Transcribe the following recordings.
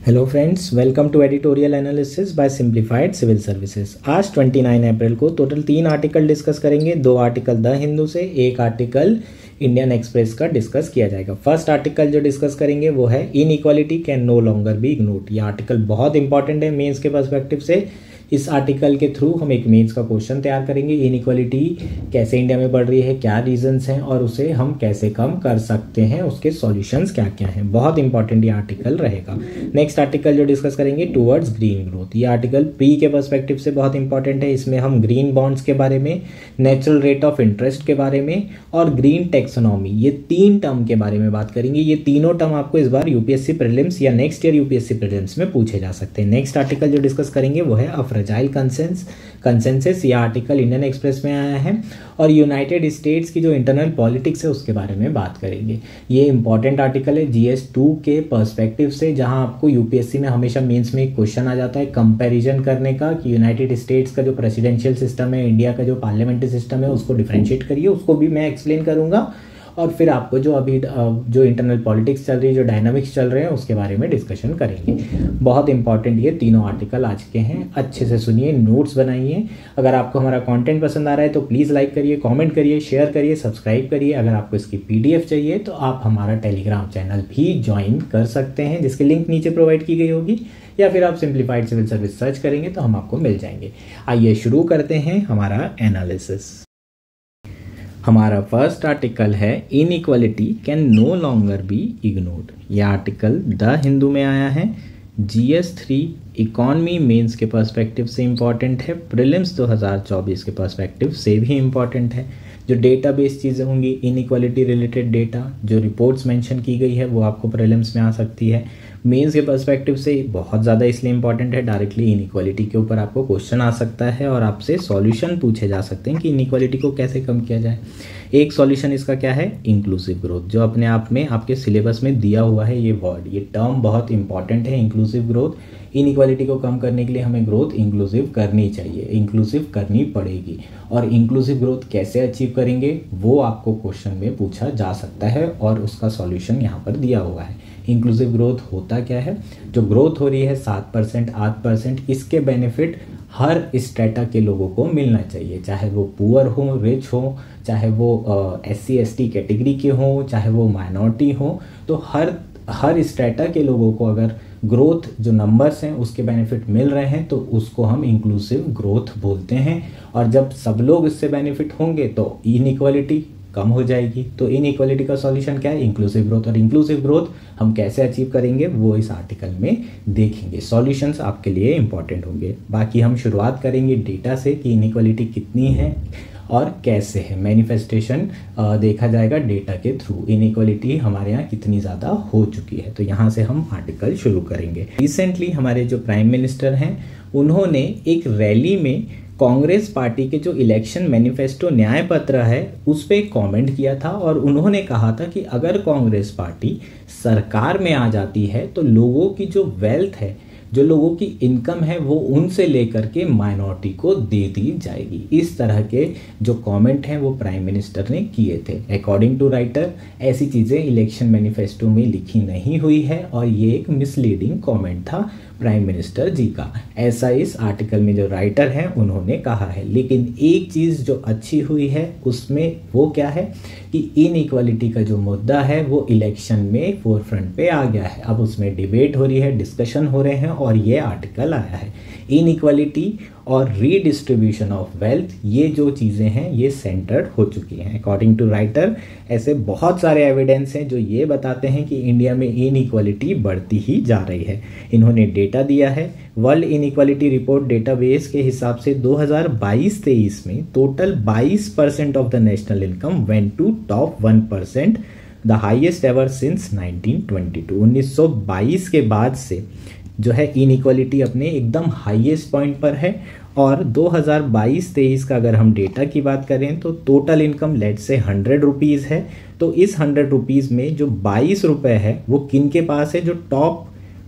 Hello friends, welcome to editorial analysis by simplified civil services. आज 29 अप्रैल को total 3 article discuss करेंगे। 2 article the Hindu से, 1 article Indian Express का discuss किया जाएगा। फर्स्ट आर्टिकल जो डिस्कस करेंगे वो है inequality can no longer be ignored. ये आर्टिकल बहुत इंपॉर्टेंट है मेंस के पर्सपेक्टिव से। इस आर्टिकल के थ्रू हम एक मेंस का क्वेश्चन तैयार करेंगे। इनइक्वालिटी कैसे इंडिया में बढ़ रही है, क्या रीजंस हैं और उसे हम कैसे कम कर सकते हैं, उसके सॉल्यूशंस क्या क्या हैं। बहुत इंपॉर्टेंट ये आर्टिकल रहेगा। नेक्स्ट आर्टिकल जो डिस्कस करेंगे टूवर्ड्स ग्रीन ग्रोथ। ये आर्टिकल प्री के पर्सपेक्टिव से बहुत इंपॉर्टेंट है। इसमें हम ग्रीन बॉन्ड्स के बारे में, नेचुरल रेट ऑफ इंटरेस्ट के बारे में और ग्रीन टैक्सोनॉमी, ये 3 टर्म के बारे में बात करेंगे। ये तीनों टर्म आपको इस बार यूपीएससी प्रीलिम्स या नेक्स्ट ईयर यूपीएससी प्रीलिम्स में पूछे जा सकते हैं। नेक्स्ट आर्टिकल जो डिस्कस करेंगे वो है फ्रेजाइल कंसेंसस। ये आर्टिकल इंडियन एक्सप्रेस में आया है और यूनाइटेड स्टेट्स की जो इंटरनल पॉलिटिक्स है उसके बारे में बात करेंगे। ये इंपॉर्टेंट आर्टिकल है जीएस 2 के पर्सपेक्टिव से, जहां आपको यूपीएससी में हमेशा मेंस में एक क्वेश्चन आ जाता है कंपैरिजन करने का कि यूनाइटेड स्टेट्स का जो प्रेसिडेंशियल सिस्टम है, इंडिया का जो पार्लियामेंट्री सिस्टम है, उसको डिफरेंशिएट करिए। उसको भी मैं एक्सप्लेन करूंगा और फिर आपको जो अभी जो इंटरनल पॉलिटिक्स चल रही है, जो डायनामिक्स चल रहे हैं, उसके बारे में डिस्कशन करेंगे। बहुत इंपॉर्टेंट ये तीनों आर्टिकल आज के हैं। अच्छे से सुनिए, नोट्स बनाइए। अगर आपको हमारा कंटेंट पसंद आ रहा है तो प्लीज़ लाइक करिए, कमेंट करिए, शेयर करिए, सब्सक्राइब करिए। अगर आपको इसकी पीडीएफ चाहिए तो आप हमारा टेलीग्राम चैनल भी ज्वाइन कर सकते हैं, जिसकी लिंक नीचे प्रोवाइड की गई होगी, या फिर आप सिंप्लीफाइड सिविल सर्विस सर्च करेंगे तो हम आपको मिल जाएंगे। आइए शुरू करते हैं हमारा एनालिसिस। हमारा फर्स्ट आर्टिकल है inequality can no longer be ignored. यह आर्टिकल द हिंदू में आया है। जीएस 3 इकॉनमी मेंस के पर्सपेक्टिव से इम्पॉर्टेंट है, प्रीलिम्स 2024 के पर्सपेक्टिव से भी इम्पॉर्टेंट है। जो डेटा बेस चीज़ें होंगी, इनइक्वालिटी रिलेटेड डेटा, जो रिपोर्ट्स मेंशन की गई है वो आपको प्रीलिम्स में आ सकती है। मेंस के पर्सपेक्टिव से बहुत ज़्यादा इसलिए इंपॉर्टेंट है, डायरेक्टली इनइक्वालिटी के ऊपर आपको क्वेश्चन आ सकता है और आपसे सॉल्यूशन पूछे जा सकते हैं कि इनइक्वालिटी को कैसे कम किया जाए। एक सॉल्यूशन इसका क्या है, इंक्लूसिव ग्रोथ, जो अपने आप में आपके सिलेबस में दिया हुआ है। ये वर्ड, ये टर्म बहुत इंपॉर्टेंट है, इंक्लूसिव ग्रोथ। इनइक्वालिटी को कम करने के लिए हमें ग्रोथ इंक्लूसिव करनी चाहिए, इंक्लूसिव करनी पड़ेगी। और इंक्लूसिव ग्रोथ कैसे अचीव करेंगे वो आपको क्वेश्चन में पूछा जा सकता है और उसका सॉल्यूशन यहाँ पर दिया हुआ है। इंक्लूसिव ग्रोथ होता क्या है, जो ग्रोथ हो रही है 7%, 8%, इसके बेनिफिट हर स्ट्रेटा के लोगों को मिलना चाहिए, चाहे वो पुअर हो, रिच हो, चाहे वो SC ST कैटेगरी के हों, चाहे वो माइनॉरिटी हो। तो हर स्ट्रेटा के लोगों को अगर ग्रोथ जो नंबर्स हैं उसके बेनिफिट मिल रहे हैं तो उसको हम इंक्लूसिव ग्रोथ बोलते हैं। और जब सब लोग इससे बेनिफिट होंगे तो इनइक्वालिटी कम हो जाएगी। तो इनइक्वालिटी का सॉल्यूशन क्या है, इंक्लूसिव ग्रोथ। और इंक्लूसिव ग्रोथ हम कैसे अचीव करेंगे वो इस आर्टिकल में देखेंगे। सॉल्यूशंस आपके लिए इंपॉर्टेंट होंगे। बाकी हम शुरुआत करेंगे डेटा से कि इनइक्वालिटी कितनी है और कैसे है। मैनिफेस्टेशन देखा जाएगा डेटा के थ्रू, इनइक्वालिटी हमारे यहाँ कितनी ज़्यादा हो चुकी है। तो यहाँ से हम आर्टिकल शुरू करेंगे। रिसेंटली हमारे जो प्राइम मिनिस्टर हैं उन्होंने एक रैली में कांग्रेस पार्टी के जो इलेक्शन मैनिफेस्टो न्याय पत्र है उस पर एक कॉमेंट किया था और उन्होंने कहा था कि अगर कांग्रेस पार्टी सरकार में आ जाती है तो लोगों की जो वेल्थ है, जो लोगों की इनकम है, वो उनसे लेकर के माइनॉरिटी को दे दी जाएगी। इस तरह के जो कमेंट हैं वो प्राइम मिनिस्टर ने किए थे। अकॉर्डिंग टू राइटर ऐसी चीज़ें इलेक्शन मैनिफेस्टो में लिखी नहीं हुई है और ये एक मिसलीडिंग कमेंट था प्राइम मिनिस्टर जी का, ऐसा इस आर्टिकल में जो राइटर हैं उन्होंने कहा है। लेकिन एक चीज़ जो अच्छी हुई है उसमें वो क्या है कि इनइक्वालिटी का जो मुद्दा है वो इलेक्शन में फोरफ्रंट पे आ गया है। अब उसमें डिबेट हो रही है, डिस्कशन हो रहे हैं और ये आर्टिकल आया है। इनइक्वालिटी और रीडिस्ट्रीब्यूशन ऑफ वेल्थ, ये जो चीज़ें हैं ये सेंटर्ड हो चुकी हैं। अकॉर्डिंग टू राइटर ऐसे बहुत सारे एविडेंस हैं जो ये बताते हैं कि इंडिया में इनइक्वालिटी बढ़ती ही जा रही है। इन्होंने डेटा दिया है, वर्ल्ड इनइक्वालिटी रिपोर्ट डेटाबेस के हिसाब से 2022-23 में total 22% of the national income went to top 1%, the highest ever since 1922। 1922 के बाद से जो है इनइक्वालिटी अपने एकदम हाईएस्ट पॉइंट पर है। और 2022-23 का अगर हम डेटा की बात करें तो टोटल इनकम लेट से 100 रुपीज़ है। तो इस 100 रुपीज़ में जो 22 रुपये है वो किन के पास है, जो टॉप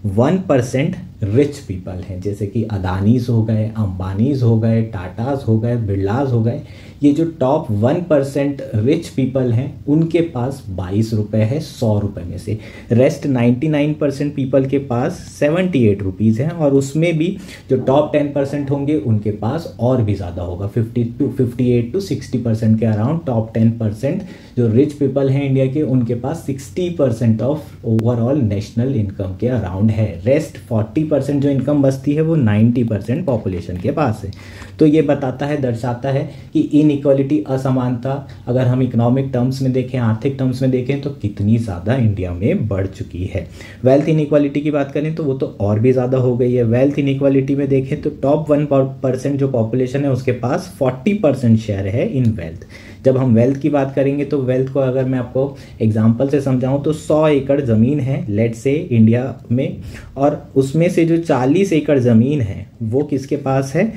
1% रिच पीपल हैं, जैसे कि अदानीज हो गए, अंबानीज हो गए, टाटाज हो गए, बिरलाज हो गए। ये जो टॉप 1% रिच पीपल हैं उनके पास 22 रुपये है 100 रुपये में से। रेस्ट 99% पीपल के पास 78 रुपीज़ हैं, और उसमें भी जो टॉप 10% होंगे उनके पास और भी ज़्यादा होगा, 58 to 60% के अराउंड। टॉप 10% जो रिच पीपल हैं इंडिया के, उनके पास 60% ऑफ ओवरऑल नेशनल इनकम के अराउंड है। रेस्ट 40% जो इनकम बचती है वो 90% पॉपुलेशन के पास है। तो ये बताता है, दर्शाता है कि इनइक्वालिटी, असमानता, अगर हम इकोनॉमिक टर्म्स में देखें, आर्थिक टर्म्स में देखें, तो कितनी ज़्यादा इंडिया में बढ़ चुकी है। वेल्थ इनइक्वालिटी की बात करें तो वो तो और भी ज़्यादा हो गई है। वेल्थ इनइक्वालिटी में देखें तो टॉप 1% जो पॉपुलेशन है उसके पास 40% शेयर है इन वेल्थ। जब हम वेल्थ की बात करेंगे तो वेल्थ को अगर मैं आपको एग्जांपल से समझाऊं तो 100 एकड़ ज़मीन है लेट से इंडिया में, और उसमें से जो 40 एकड़ ज़मीन है वो किसके पास है,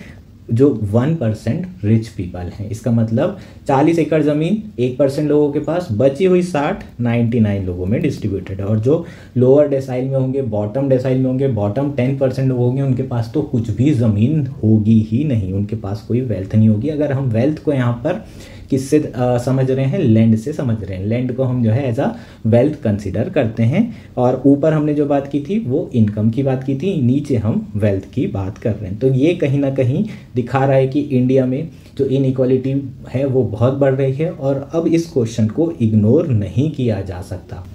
जो 1% रिच पीपल हैं। इसका मतलब 40 एकड़ ज़मीन 1% लोगों के पास, बची हुई 99 लोगों में डिस्ट्रीब्यूटेड है। और जो लोअर डेसाइल में होंगे, बॉटम डेसाइल में होंगे, बॉटम 10% लोग होंगे, उनके पास तो कुछ भी ज़मीन होगी ही नहीं, उनके पास कोई वेल्थ नहीं होगी। अगर हम वेल्थ को यहाँ पर किससे समझ रहे हैं, लैंड से समझ रहे हैं। लैंड को हम जो है एज अ वेल्थ कंसिडर करते हैं। और ऊपर हमने जो बात की थी वो इनकम की बात की थी, नीचे हम वेल्थ की बात कर रहे हैं। तो ये कहीं ना कहीं दिखा रहा है कि इंडिया में जो इनइक्वालिटी है वो बहुत बढ़ रही है, और अब इस क्वेश्चन को इग्नोर नहीं किया जा सकता।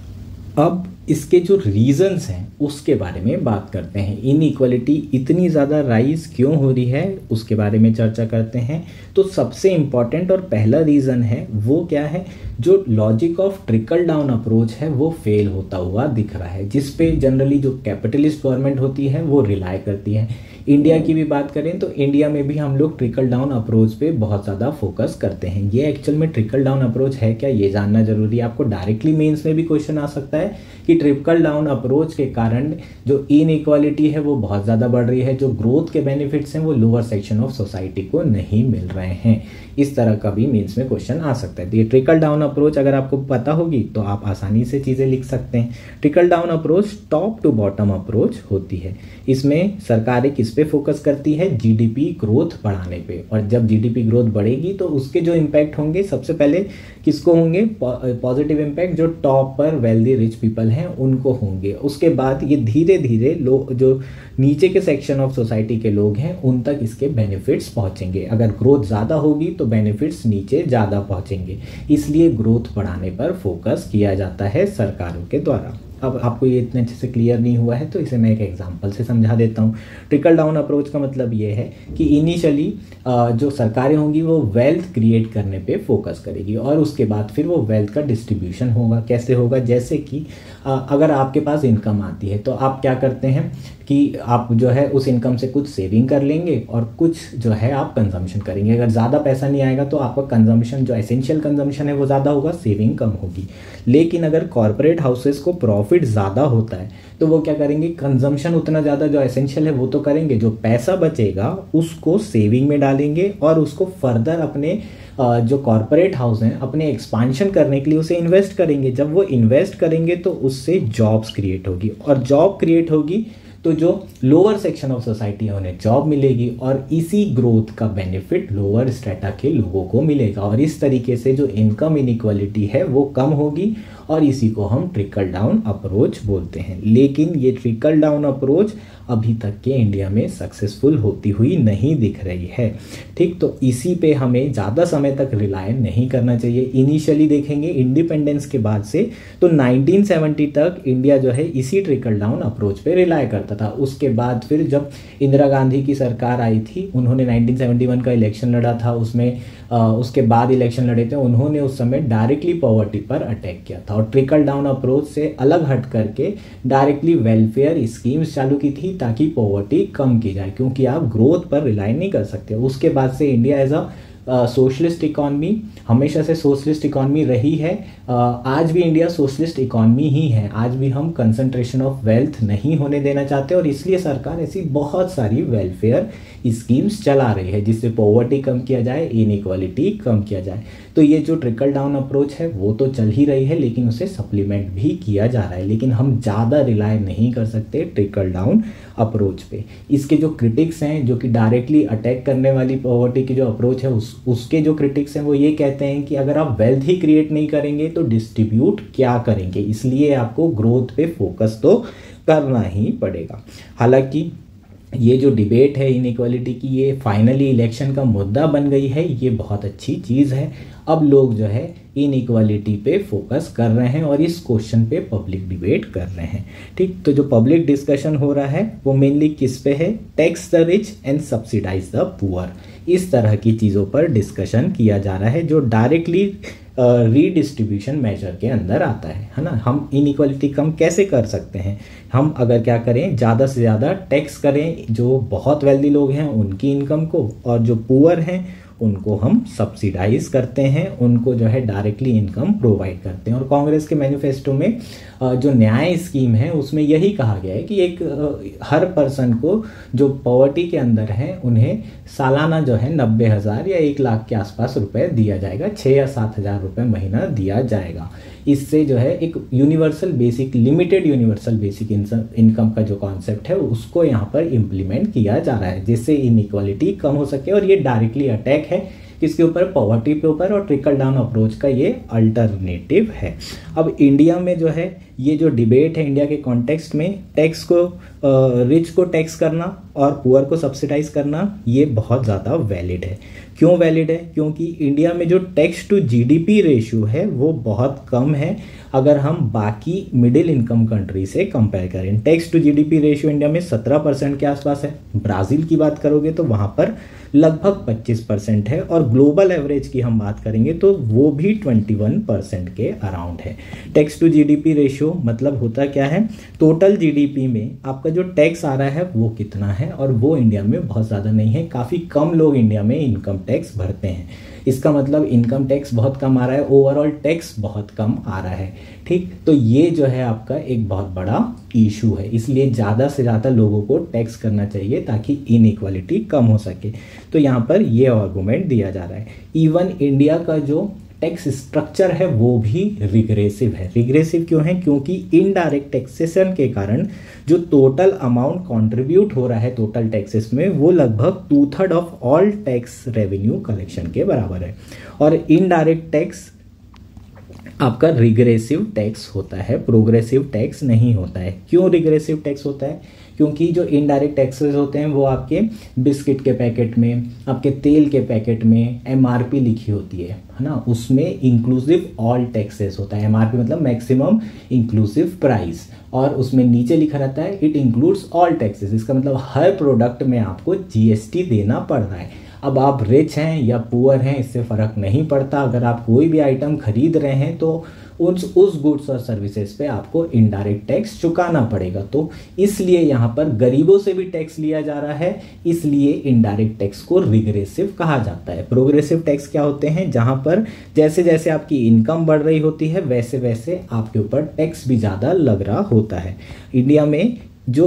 अब इसके जो रीजंस हैं उसके बारे में बात करते हैं। इनइक्वालिटी इतनी ज़्यादा राइज क्यों हो रही है उसके बारे में चर्चा करते हैं। तो सबसे इम्पॉर्टेंट और पहला रीज़न है वो क्या है, जो logic of trickle down approach है वो फेल होता हुआ दिख रहा है, जिस पे जनरली जो कैपिटलिस्ट गवर्नमेंट होती है वो रिलाई करती है। इंडिया की भी बात करें तो इंडिया में भी हम लोग ट्रिकल डाउन अप्रोच पे बहुत ज़्यादा फोकस करते हैं। ये एक्चुअल में ट्रिकल डाउन अप्रोच है क्या, ये जानना जरूरी है। आपको डायरेक्टली मेंस में भी क्वेश्चन आ सकता है कि ट्रिकल डाउन अप्रोच के कारण जो इनइक्वालिटी है वो बहुत ज़्यादा बढ़ रही है, जो ग्रोथ के बेनिफिट्स हैं वो लोअर सेक्शन ऑफ सोसाइटी को नहीं मिल रहे हैं। इस तरह का भी मेंस में क्वेश्चन आ सकता है। तो ये ट्रिकल डाउन अप्रोच अगर आपको पता होगी तो आप आसानी से चीज़ें लिख सकते हैं। Trickle down approach top to bottom approach होती है। इसमें सरकारें किस पे फोकस करती है, जीडीपी ग्रोथ बढ़ाने पे। और जब जीडीपी ग्रोथ बढ़ेगी तो उसके जो इम्पैक्ट होंगे सबसे पहले किसको होंगे, पॉजिटिव इम्पैक्ट जो टॉप पर वेल्दी रिच पीपल हैं उनको होंगे। उसके बाद ये धीरे धीरे लोग जो नीचे के सेक्शन ऑफ सोसाइटी के लोग हैं उन तक इसके बेनिफिट्स पहुंचेंगे। अगर ग्रोथ ज़्यादा होगी तो बेनिफिट्स नीचे ज़्यादा पहुंचेंगे, इसलिए ग्रोथ बढ़ाने पर फोकस किया जाता है सरकारों के द्वारा। अब आपको ये इतने अच्छे से क्लियर नहीं हुआ है तो इसे मैं एक एग्जांपल से समझा देता हूँ। ट्रिकल डाउन अप्रोच का मतलब ये है कि इनिशियली जो सरकारें होंगी वो वेल्थ क्रिएट करने पे फोकस करेगी, और उसके बाद फिर वो वेल्थ का डिस्ट्रीब्यूशन होगा। कैसे होगा, जैसे कि अगर आपके पास इनकम आती है तो आप क्या करते हैं कि आप जो है उस इनकम से कुछ सेविंग कर लेंगे और कुछ जो है आप कंजम्पशन करेंगे। अगर ज़्यादा पैसा नहीं आएगा तो आपका कंजम्पशन जो एसेंशियल कंजम्पशन है वो ज़्यादा होगा, सेविंग कम होगी। लेकिन अगर कॉर्पोरेट हाउसेस को प्रॉफिट ज़्यादा होता है तो वो क्या करेंगे, कंजम्पशन उतना ज़्यादा जो एसेंशियल है वो तो करेंगे, जो पैसा बचेगा उसको सेविंग में डालेंगे और उसको फर्दर अपने जो कॉर्पोरेट हाउस हैं अपने एक्सपांशन करने के लिए उसे इन्वेस्ट करेंगे। जब वो इन्वेस्ट करेंगे तो उससे जॉब्स क्रिएट होगी, और जॉब क्रिएट होगी तो जो लोअर सेक्शन ऑफ सोसाइटी है उन्हें जॉब मिलेगी, और इसी ग्रोथ का बेनिफिट लोअर स्ट्रेटा के लोगों को मिलेगा। और इस तरीके से जो इनकम इनइक्वालिटी है वो कम होगी, और इसी को हम ट्रिकल डाउन अप्रोच बोलते हैं। लेकिन ये ट्रिकल डाउन अप्रोच अभी तक के इंडिया में सक्सेसफुल होती हुई नहीं दिख रही है। ठीक, तो इसी पे हमें ज़्यादा समय तक रिलाय नहीं करना चाहिए। इनिशियली देखेंगे इंडिपेंडेंस के बाद से तो 1970 तक इंडिया जो है इसी ट्रिकल डाउन अप्रोच पे रिलाय करता था। उसके बाद फिर जब इंदिरा गांधी की सरकार आई थी, उन्होंने 1971 का इलेक्शन लड़ा था, उसमें उसके बाद इलेक्शन लड़े थे, उन्होंने उस समय डायरेक्टली पॉवर्टी पर अटैक किया था और ट्रिकल डाउन अप्रोच से अलग हट करके डायरेक्टली वेलफेयर स्कीम्स चालू की थी ताकि पॉवर्टी कम की जाए, क्योंकि आप ग्रोथ पर रिलाई नहीं कर सकते। उसके बाद से India as a socialist economy, हमेशा से सोशलिस्ट इकॉनमी रही है। आज भी इंडिया सोशलिस्ट इकॉनमी ही है। आज भी हम कंसंट्रेशन ऑफ वेल्थ नहीं होने देना चाहते और इसलिए सरकार ऐसी बहुत सारी वेलफेयर स्कीम्स चला रही है जिससे पॉवर्टी कम किया जाए, इनइक्वालिटी कम किया जाए। तो ये जो ट्रिकल डाउन अप्रोच है वो तो चल ही रही है, लेकिन उसे सप्लीमेंट भी किया जा रहा है। लेकिन हम ज़्यादा रिलाय नहीं कर सकते ट्रिकल डाउन अप्रोच पे। इसके जो क्रिटिक्स हैं, जो कि डायरेक्टली अटैक करने वाली पॉवर्टी की जो अप्रोच है, उसके जो क्रिटिक्स हैं वो ये कहते हैं कि अगर आप वेल्थ ही क्रिएट नहीं करेंगे तो डिस्ट्रीब्यूट क्या करेंगे, इसलिए आपको ग्रोथ पे फोकस तो करना ही पड़ेगा। हालांकि ये जो डिबेट है इनइक्वालिटी की, ये फाइनली इलेक्शन का मुद्दा बन गई है, ये बहुत अच्छी चीज़ है। अब लोग जो है इनइक्वालिटी पे फोकस कर रहे हैं और इस क्वेश्चन पे पब्लिक डिबेट कर रहे हैं। ठीक, तो जो पब्लिक डिस्कशन हो रहा है वो मेनली किस पे है? Tax the rich and subsidize the poor. इस तरह की चीज़ों पर डिस्कशन किया जा रहा है जो डायरेक्टली रीडिस्ट्रीब्यूशन मेजर के अंदर आता है ना। हम इनइक्वालिटी कम कैसे कर सकते हैं? हम अगर क्या करें, ज़्यादा से ज़्यादा टैक्स करें जो बहुत वेल्दी लोग हैं उनकी इनकम को, और जो पुअर हैं उनको हम सब्सिडाइज करते हैं, उनको जो है डायरेक्टली इनकम प्रोवाइड करते हैं। और कांग्रेस के मैनिफेस्टो में जो न्याय स्कीम है उसमें यही कहा गया है कि एक हर पर्सन को जो पॉवर्टी के अंदर है उन्हें सालाना जो है 90,000 या 1 लाख के आसपास रुपए दिया जाएगा, 6 या 7 हज़ार रुपये महीना दिया जाएगा। इससे जो है एक universal basic, limited universal basic income का जो कॉन्सेप्ट है उसको यहाँ पर इम्प्लीमेंट किया जा रहा है जिससे इनइक्वालिटी कम हो सके। और ये डायरेक्टली अटैक है किसके ऊपर? पॉवर्टी पे ऊपर, और ट्रिकल डाउन अप्रोच का ये अल्टरनेटिव है। अब इंडिया में जो है ये जो डिबेट है इंडिया के कॉन्टेक्स्ट में, टैक्स को रिच को टैक्स करना और पुअर को सब्सिडाइज करना, ये बहुत ज़्यादा वैलिड है। क्यों वैलिड है? क्योंकि इंडिया में जो टैक्स टू जीडीपी रेशियो है वो बहुत कम है अगर हम बाकी मिडिल इनकम कंट्री से कंपेयर करें। Tax to GDP ratio India में 17% के आसपास है। ब्राज़ील की बात करोगे तो वहाँ पर लगभग 25% है, और ग्लोबल एवरेज की हम बात करेंगे तो वो भी 21% के अराउंड है। टैक्स टू जीडीपी रेशियो मतलब होता क्या है? टोटल जीडीपी में आपका जो टैक्स आ रहा है वो कितना है, और वो इंडिया में बहुत ज़्यादा नहीं है। काफ़ी कम लोग इंडिया में इनकम टैक्स भरते हैं। इसका मतलब इनकम टैक्स बहुत कम आ रहा है, ओवरऑल टैक्स बहुत कम आ रहा है। ठीक, तो ये जो है आपका एक बहुत बड़ा इशू है। इसलिए ज़्यादा से ज़्यादा लोगों को टैक्स करना चाहिए ताकि इनइक्वालिटी कम हो सके। तो यहाँ पर ये आर्गूमेंट दिया जा रहा है। इवन इंडिया का जो टैक्स स्ट्रक्चर है वो भी रिग्रेसिव है। रिग्रेसिव क्यों है? क्योंकि इनडायरेक्ट टैक्सेशन के कारण जो टोटल अमाउंट कंट्रीब्यूट हो रहा है टोटल टैक्सेस में वो लगभग 2/3 of all tax revenue collection के बराबर है। और इनडायरेक्ट टैक्स आपका रिग्रेसिव टैक्स होता है, प्रोग्रेसिव टैक्स नहीं होता है। क्यों रिग्रेसिव टैक्स होता है? क्योंकि जो इनडायरेक्ट टैक्सेस होते हैं वो आपके बिस्किट के पैकेट में, आपके तेल के पैकेट में एमआरपी लिखी होती है ना, उसमें इंक्लूसिव ऑल टैक्सेस होता है। एमआरपी मतलब मैक्सिमम इंक्लूसिव प्राइस, और उसमें नीचे लिखा रहता है इट इंक्लूड्स ऑल टैक्सेस। इसका मतलब हर प्रोडक्ट में आपको जीएसटी देना पड़ रहा है। अब आप रिच हैं या पुअर हैं इससे फ़र्क नहीं पड़ता। अगर आप कोई भी आइटम खरीद रहे हैं तो उस गुड्स और सर्विसेज पे आपको इनडायरेक्ट टैक्स चुकाना पड़ेगा। तो इसलिए यहाँ पर गरीबों से भी टैक्स लिया जा रहा है, इसलिए इनडायरेक्ट टैक्स को रिग्रेसिव कहा जाता है। प्रोग्रेसिव टैक्स क्या होते हैं? जहाँ पर जैसे जैसे आपकी इनकम बढ़ रही होती है वैसे वैसे आपके ऊपर टैक्स भी ज़्यादा लग रहा होता है। इंडिया में जो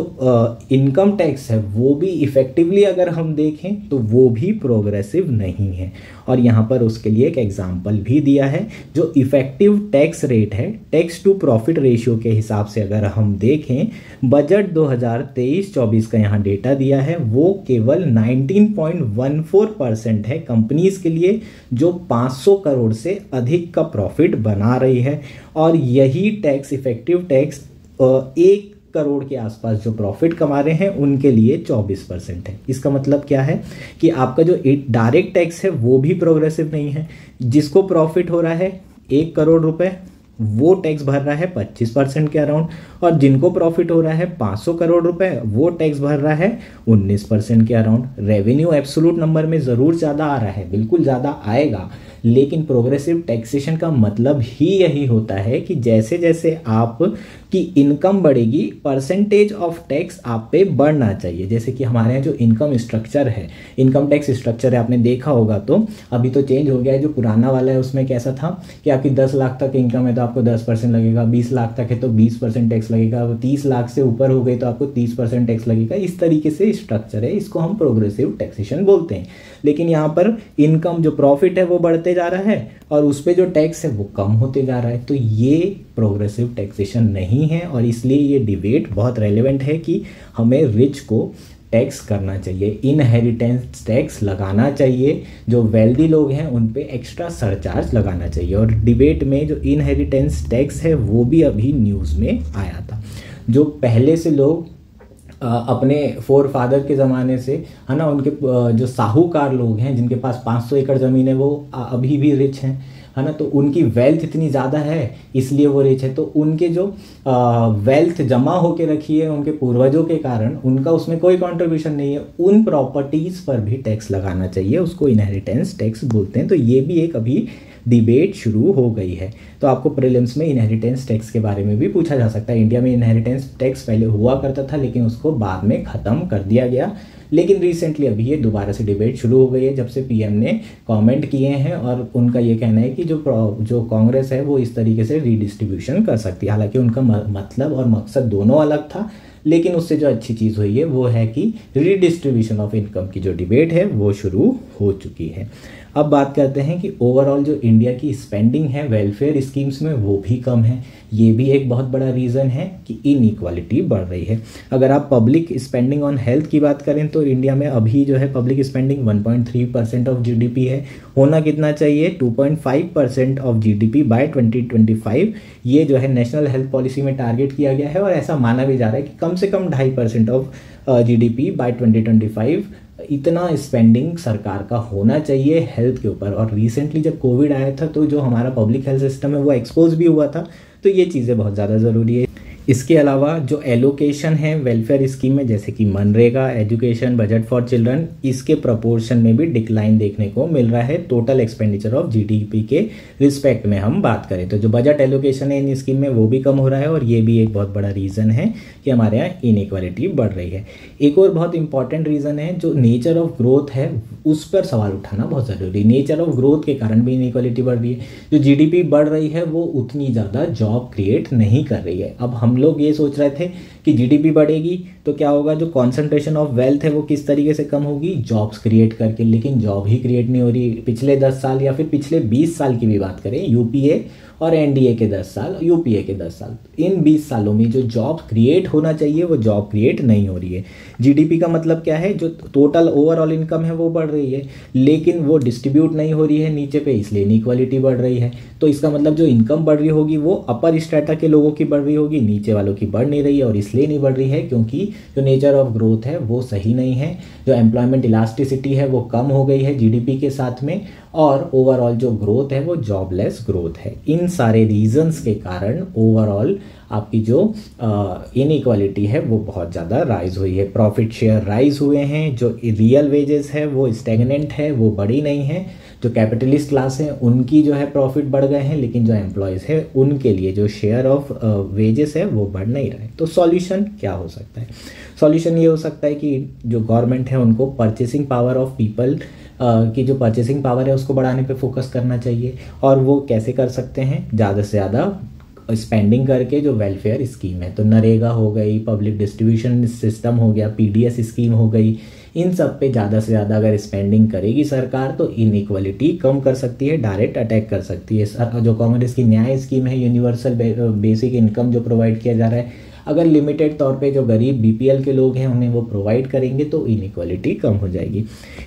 इनकम टैक्स है वो भी इफ़ेक्टिवली अगर हम देखें तो वो भी प्रोग्रेसिव नहीं है। और यहाँ पर उसके लिए एक एग्जांपल भी दिया है। जो इफ़ेक्टिव टैक्स रेट है टैक्स टू प्रॉफिट रेशियो के हिसाब से अगर हम देखें, बजट 2023-24 का यहाँ डेटा दिया है, वो केवल 19.14% है कंपनीज के लिए जो 500 करोड़ से अधिक का प्रॉफिट बना रही है। और यही टैक्स, इफेक्टिव टैक्स 1 करोड़ के आसपास जो प्रॉफिट कमा रहे हैं उनके लिए 24% है। इसका मतलब क्या है कि आपका जो डायरेक्ट टैक्स है वो भी प्रोग्रेसिव नहीं है। जिसको प्रॉफिट हो रहा है 1 करोड़ रुपए वो टैक्स भर रहा है 25% के अराउंड, और जिनको प्रॉफिट हो रहा है 500 करोड़ रुपए वो टैक्स भर रहा है 19% के अराउंड। रेवेन्यू एब्सोलूट नंबर में ज़रूर ज़्यादा आ रहा है, बिल्कुल ज़्यादा आएगा, लेकिन प्रोग्रेसिव टैक्सेशन का मतलब ही यही होता है कि जैसे जैसे आप की इनकम बढ़ेगी परसेंटेज ऑफ टैक्स आप पे बढ़ना चाहिए। जैसे कि हमारे यहाँ जो इनकम स्ट्रक्चर है, इनकम टैक्स स्ट्रक्चर है, आपने देखा होगा, तो अभी तो चेंज हो गया है। जो पुराना वाला है उसमें कैसा था कि आपकी 10 लाख तक इनकम है तो आपको 10% लगेगा, 20 लाख तक है तो 20% टैक्स लगेगा, 30 लाख से ऊपर हो गई तो आपको 30% टैक्स लगेगा। इस तरीके से स्ट्रक्चर है, इसको हम प्रोग्रेसिव टैक्सेशन बोलते हैं। लेकिन यहाँ पर इनकम जो प्रॉफिट है वो बढ़ते जा रहा है और उस पर जो टैक्स है वो कम होते जा रहा है, तो ये प्रोग्रेसिव टैक्सेशन नहीं है। और इसलिए ये डिबेट बहुत रेलेवेंट है कि हमें रिच को टैक्स करना चाहिए, इनहेरिटेंस टैक्स लगाना चाहिए, जो वेल्दी लोग हैं उन पे एक्स्ट्रा सरचार्ज लगाना चाहिए। और डिबेट में जो इनहेरिटेंस टैक्स है वो भी अभी न्यूज़ में आया था। जो पहले से लोग अपने फोर फादर के ज़माने से, है ना, उनके जो साहूकार लोग हैं जिनके पास 500 एकड़ ज़मीन है वो अभी भी रिच हैं, है ना, तो उनकी वेल्थ इतनी ज़्यादा है इसलिए वो रिच है। तो उनके जो वेल्थ जमा होके रखी है उनके पूर्वजों के कारण, उनका उसमें कोई कंट्रीब्यूशन नहीं है, उन प्रॉपर्टीज़ पर भी टैक्स लगाना चाहिए, उसको इनहेरिटेंस टैक्स बोलते हैं। तो ये भी एक अभी डिबेट शुरू हो गई है। तो आपको प्रीलिम्स में इनहेरिटेंस टैक्स के बारे में भी पूछा जा सकता है। इंडिया में इनहेरिटेंस टैक्स पहले हुआ करता था लेकिन उसको बाद में ख़त्म कर दिया गया, लेकिन रिसेंटली अभी ये दोबारा से डिबेट शुरू हो गई है जब से पीएम ने कमेंट किए हैं और उनका ये कहना है कि जो कांग्रेस है वो इस तरीके से रीडिस्ट्रीब्यूशन कर सकती है। हालांकि उनका मतलब और मकसद दोनों अलग था, लेकिन उससे जो अच्छी चीज़ हुई है वो है कि रीडिस्ट्रीब्यूशन ऑफ इनकम की जो डिबेट है वो शुरू हो चुकी है। अब बात करते हैं कि ओवरऑल जो इंडिया की स्पेंडिंग है वेलफेयर स्कीम्स में वो भी कम है। ये भी एक बहुत बड़ा रीज़न है कि इनइक्वालिटी बढ़ रही है। अगर आप पब्लिक स्पेंडिंग ऑन हेल्थ की बात करें तो इंडिया में अभी जो है पब्लिक स्पेंडिंग 1.3% ऑफ जीडीपी है। होना कितना चाहिए? 2.5% ऑफ जीडीपी बाय 2025। ये जो है नेशनल हेल्थ पॉलिसी में टारगेट किया गया है और ऐसा माना भी जा रहा है कि कम से कम 2.5% ऑफ जीडीपी बाय 2025 इतना स्पेंडिंग सरकार का होना चाहिए हेल्थ के ऊपर। और रिसेंटली जब कोविड आया था तो जो हमारा पब्लिक हेल्थ सिस्टम है वो एक्सपोज भी हुआ था, तो ये चीज़ें बहुत ज़्यादा ज़रूरी है। इसके अलावा जो एलोकेशन है वेलफेयर स्कीम में, जैसे कि MNREGA, education, budget for children, इसके प्रपोर्शन में भी डिक्लाइन देखने को मिल रहा है टोटल एक्सपेंडिचर ऑफ जीडीपी के रिस्पेक्ट में हम बात करें तो। जो बजट एलोकेशन है इन स्कीम में वो भी कम हो रहा है और ये भी एक बहुत बड़ा रीज़न है कि हमारे यहाँ इनइक्वालिटी बढ़ रही है। एक और बहुत इंपॉर्टेंट रीज़न है जो नेचर ऑफ ग्रोथ है, उस पर सवाल उठाना बहुत ज़रूरी है। नेचर ऑफ ग्रोथ के कारण भी इनइक्वालिटी बढ़ रही है। जो जीडीपी बढ़ रही है वो उतनी ज़्यादा जॉब क्रिएट नहीं कर रही है। अब हम लोग ये सोच रहे थे कि जीडीपी बढ़ेगी तो क्या होगा, जो कॉन्सेंट्रेशन ऑफ वेल्थ है वो किस तरीके से कम होगी, जॉब्स क्रिएट करके, लेकिन जॉब ही क्रिएट नहीं हो रही। पिछले 10 साल या फिर पिछले 20 साल की भी बात करें, यूपीए और एनडीए के 10 साल, यूपीए के 10 साल, इन 20 सालों में जो जॉब क्रिएट होना चाहिए वो जॉब क्रिएट नहीं हो रही है। जीडीपी का मतलब क्या है, जो टोटल ओवरऑल इनकम है वो बढ़ रही है लेकिन वो डिस्ट्रीब्यूट नहीं हो रही है नीचे पे, इसलिए इनइक्वालिटी बढ़ रही है। तो इसका मतलब जो इनकम बढ़ रही होगी वो अपर स्ट्रेटा के लोगों की बढ़ रही होगी, नीचे वालों की बढ़ नहीं रही है। और इसलिए नहीं बढ़ रही है क्योंकि जो नेचर ऑफ ग्रोथ है वो सही नहीं है। जो एम्प्लॉयमेंट इलास्टिसिटी है वो कम हो गई है जीडीपी के साथ में, और ओवरऑल जो ग्रोथ है वो जॉबलेस ग्रोथ है। इन सारे रीजंस के कारण ओवरऑल आपकी जो इनइक्वालिटी है वो बहुत ज़्यादा राइज हुई है। प्रॉफिट शेयर राइज हुए हैं, जो रियल वेजेस है वो स्टेगनेंट है, वो बढ़ी नहीं है। जो कैपिटलिस्ट क्लास है उनकी जो है प्रॉफिट बढ़ गए हैं, लेकिन जो एम्प्लॉयज़ है उनके लिए जो शेयर ऑफ वेजेस है वो बढ़ नहीं रहा है। तो सॉल्यूशन क्या हो सकता है? सॉल्यूशन ये हो सकता है कि जो गवर्नमेंट है उनको परचेसिंग पावर ऑफ पीपल की जो परचेसिंग पावर है उसको बढ़ाने पे फोकस करना चाहिए। और वो कैसे कर सकते हैं? ज़्यादा से ज़्यादा स्पेंडिंग करके जो वेलफेयर स्कीम है, तो नरेगा हो गई, पब्लिक डिस्ट्रीब्यूशन सिस्टम हो गया, पीडीएस स्कीम हो गई, इन सब पे ज़्यादा से ज़्यादा अगर स्पेंडिंग करेगी सरकार तो इनइक्वालिटी कम कर सकती है, डायरेक्ट अटैक कर सकती है। जो कांग्रेस की न्याय स्कीम है, यूनिवर्सल बेसिक इनकम जो प्रोवाइड किया जा रहा है, अगर लिमिटेड तौर पे जो गरीब बीपीएल के लोग हैं उन्हें वो प्रोवाइड करेंगे तो इनइक्वालिटी कम हो जाएगी।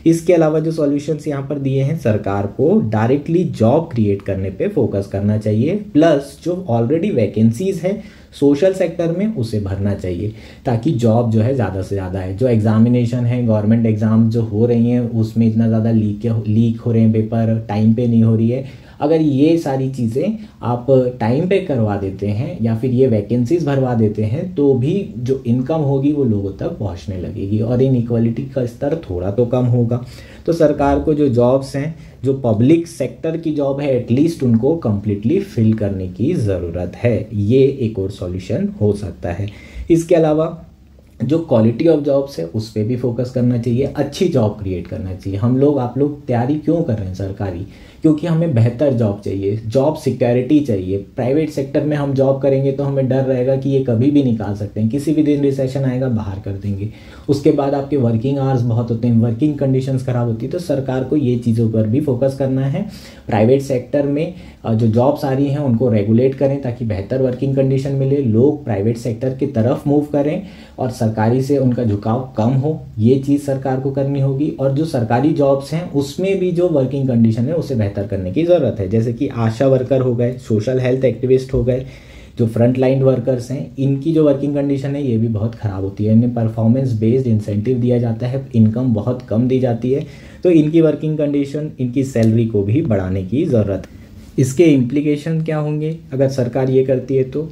इसके अलावा जो सॉल्यूशंस यहाँ पर दिए हैं, सरकार को डायरेक्टली जॉब क्रिएट करने पे फोकस करना चाहिए, प्लस जो ऑलरेडी वैकेंसीज है सोशल सेक्टर में उसे भरना चाहिए ताकि जॉब जो है ज़्यादा से ज़्यादा है। जो एग्जामिनेशन है, गवर्नमेंट एग्ज़ाम जो हो रही हैं उसमें इतना ज़्यादा लीक हो रहे हैं पेपर, टाइम पे नहीं हो रही है। अगर ये सारी चीज़ें आप टाइम पे करवा देते हैं या फिर ये वैकेंसीज भरवा देते हैं तो भी जो इनकम होगी वो लोगों तक पहुंचने लगेगी और इनइक्वालिटी का स्तर थोड़ा तो कम होगा। तो सरकार को जो जॉब्स हैं, जो पब्लिक सेक्टर की जॉब है, एटलीस्ट उनको कंप्लीटली फिल करने की ज़रूरत है। ये एक और सॉल्यूशन हो सकता है। इसके अलावा जो क्वालिटी ऑफ जॉब्स है उस पर भी फोकस करना चाहिए, अच्छी जॉब क्रिएट करना चाहिए। आप लोग तैयारी क्यों कर रहे हैं सरकारी? क्योंकि हमें बेहतर जॉब चाहिए, जॉब सिक्योरिटी चाहिए। प्राइवेट सेक्टर में हम जॉब करेंगे तो हमें डर रहेगा कि ये कभी भी निकाल सकते हैं, किसी भी दिन रिसेशन आएगा बाहर कर देंगे। उसके बाद आपके वर्किंग आवर्स बहुत होते हैं, वर्किंग कंडीशंस खराब होती है। तो सरकार को ये चीज़ों पर भी फोकस करना है। प्राइवेट सेक्टर में जो जॉब्स आ रही हैं उनको रेगुलेट करें ताकि बेहतर वर्किंग कंडीशन मिले, लोग प्राइवेट सेक्टर की तरफ मूव करें और सरकारी से उनका झुकाव कम हो। ये चीज़ सरकार को करनी होगी। और जो सरकारी जॉब्स हैं उसमें भी जो वर्किंग कंडीशन है उसे बेहतर करने की ज़रूरत है। जैसे कि आशा वर्कर हो गए, सोशल हेल्थ एक्टिविस्ट हो गए, जो फ्रंट लाइन वर्कर्स हैं, इनकी जो वर्किंग कंडीशन है ये भी बहुत ख़राब होती है। इन्हें परफॉर्मेंस बेस्ड इंसेंटिव दिया जाता है, इनकम बहुत कम दी जाती है। तो इनकी वर्किंग कंडीशन, इनकी सैलरी को भी बढ़ाने की ज़रूरत है। इसके इम्प्लीकेशन क्या होंगे अगर सरकार ये करती है? तो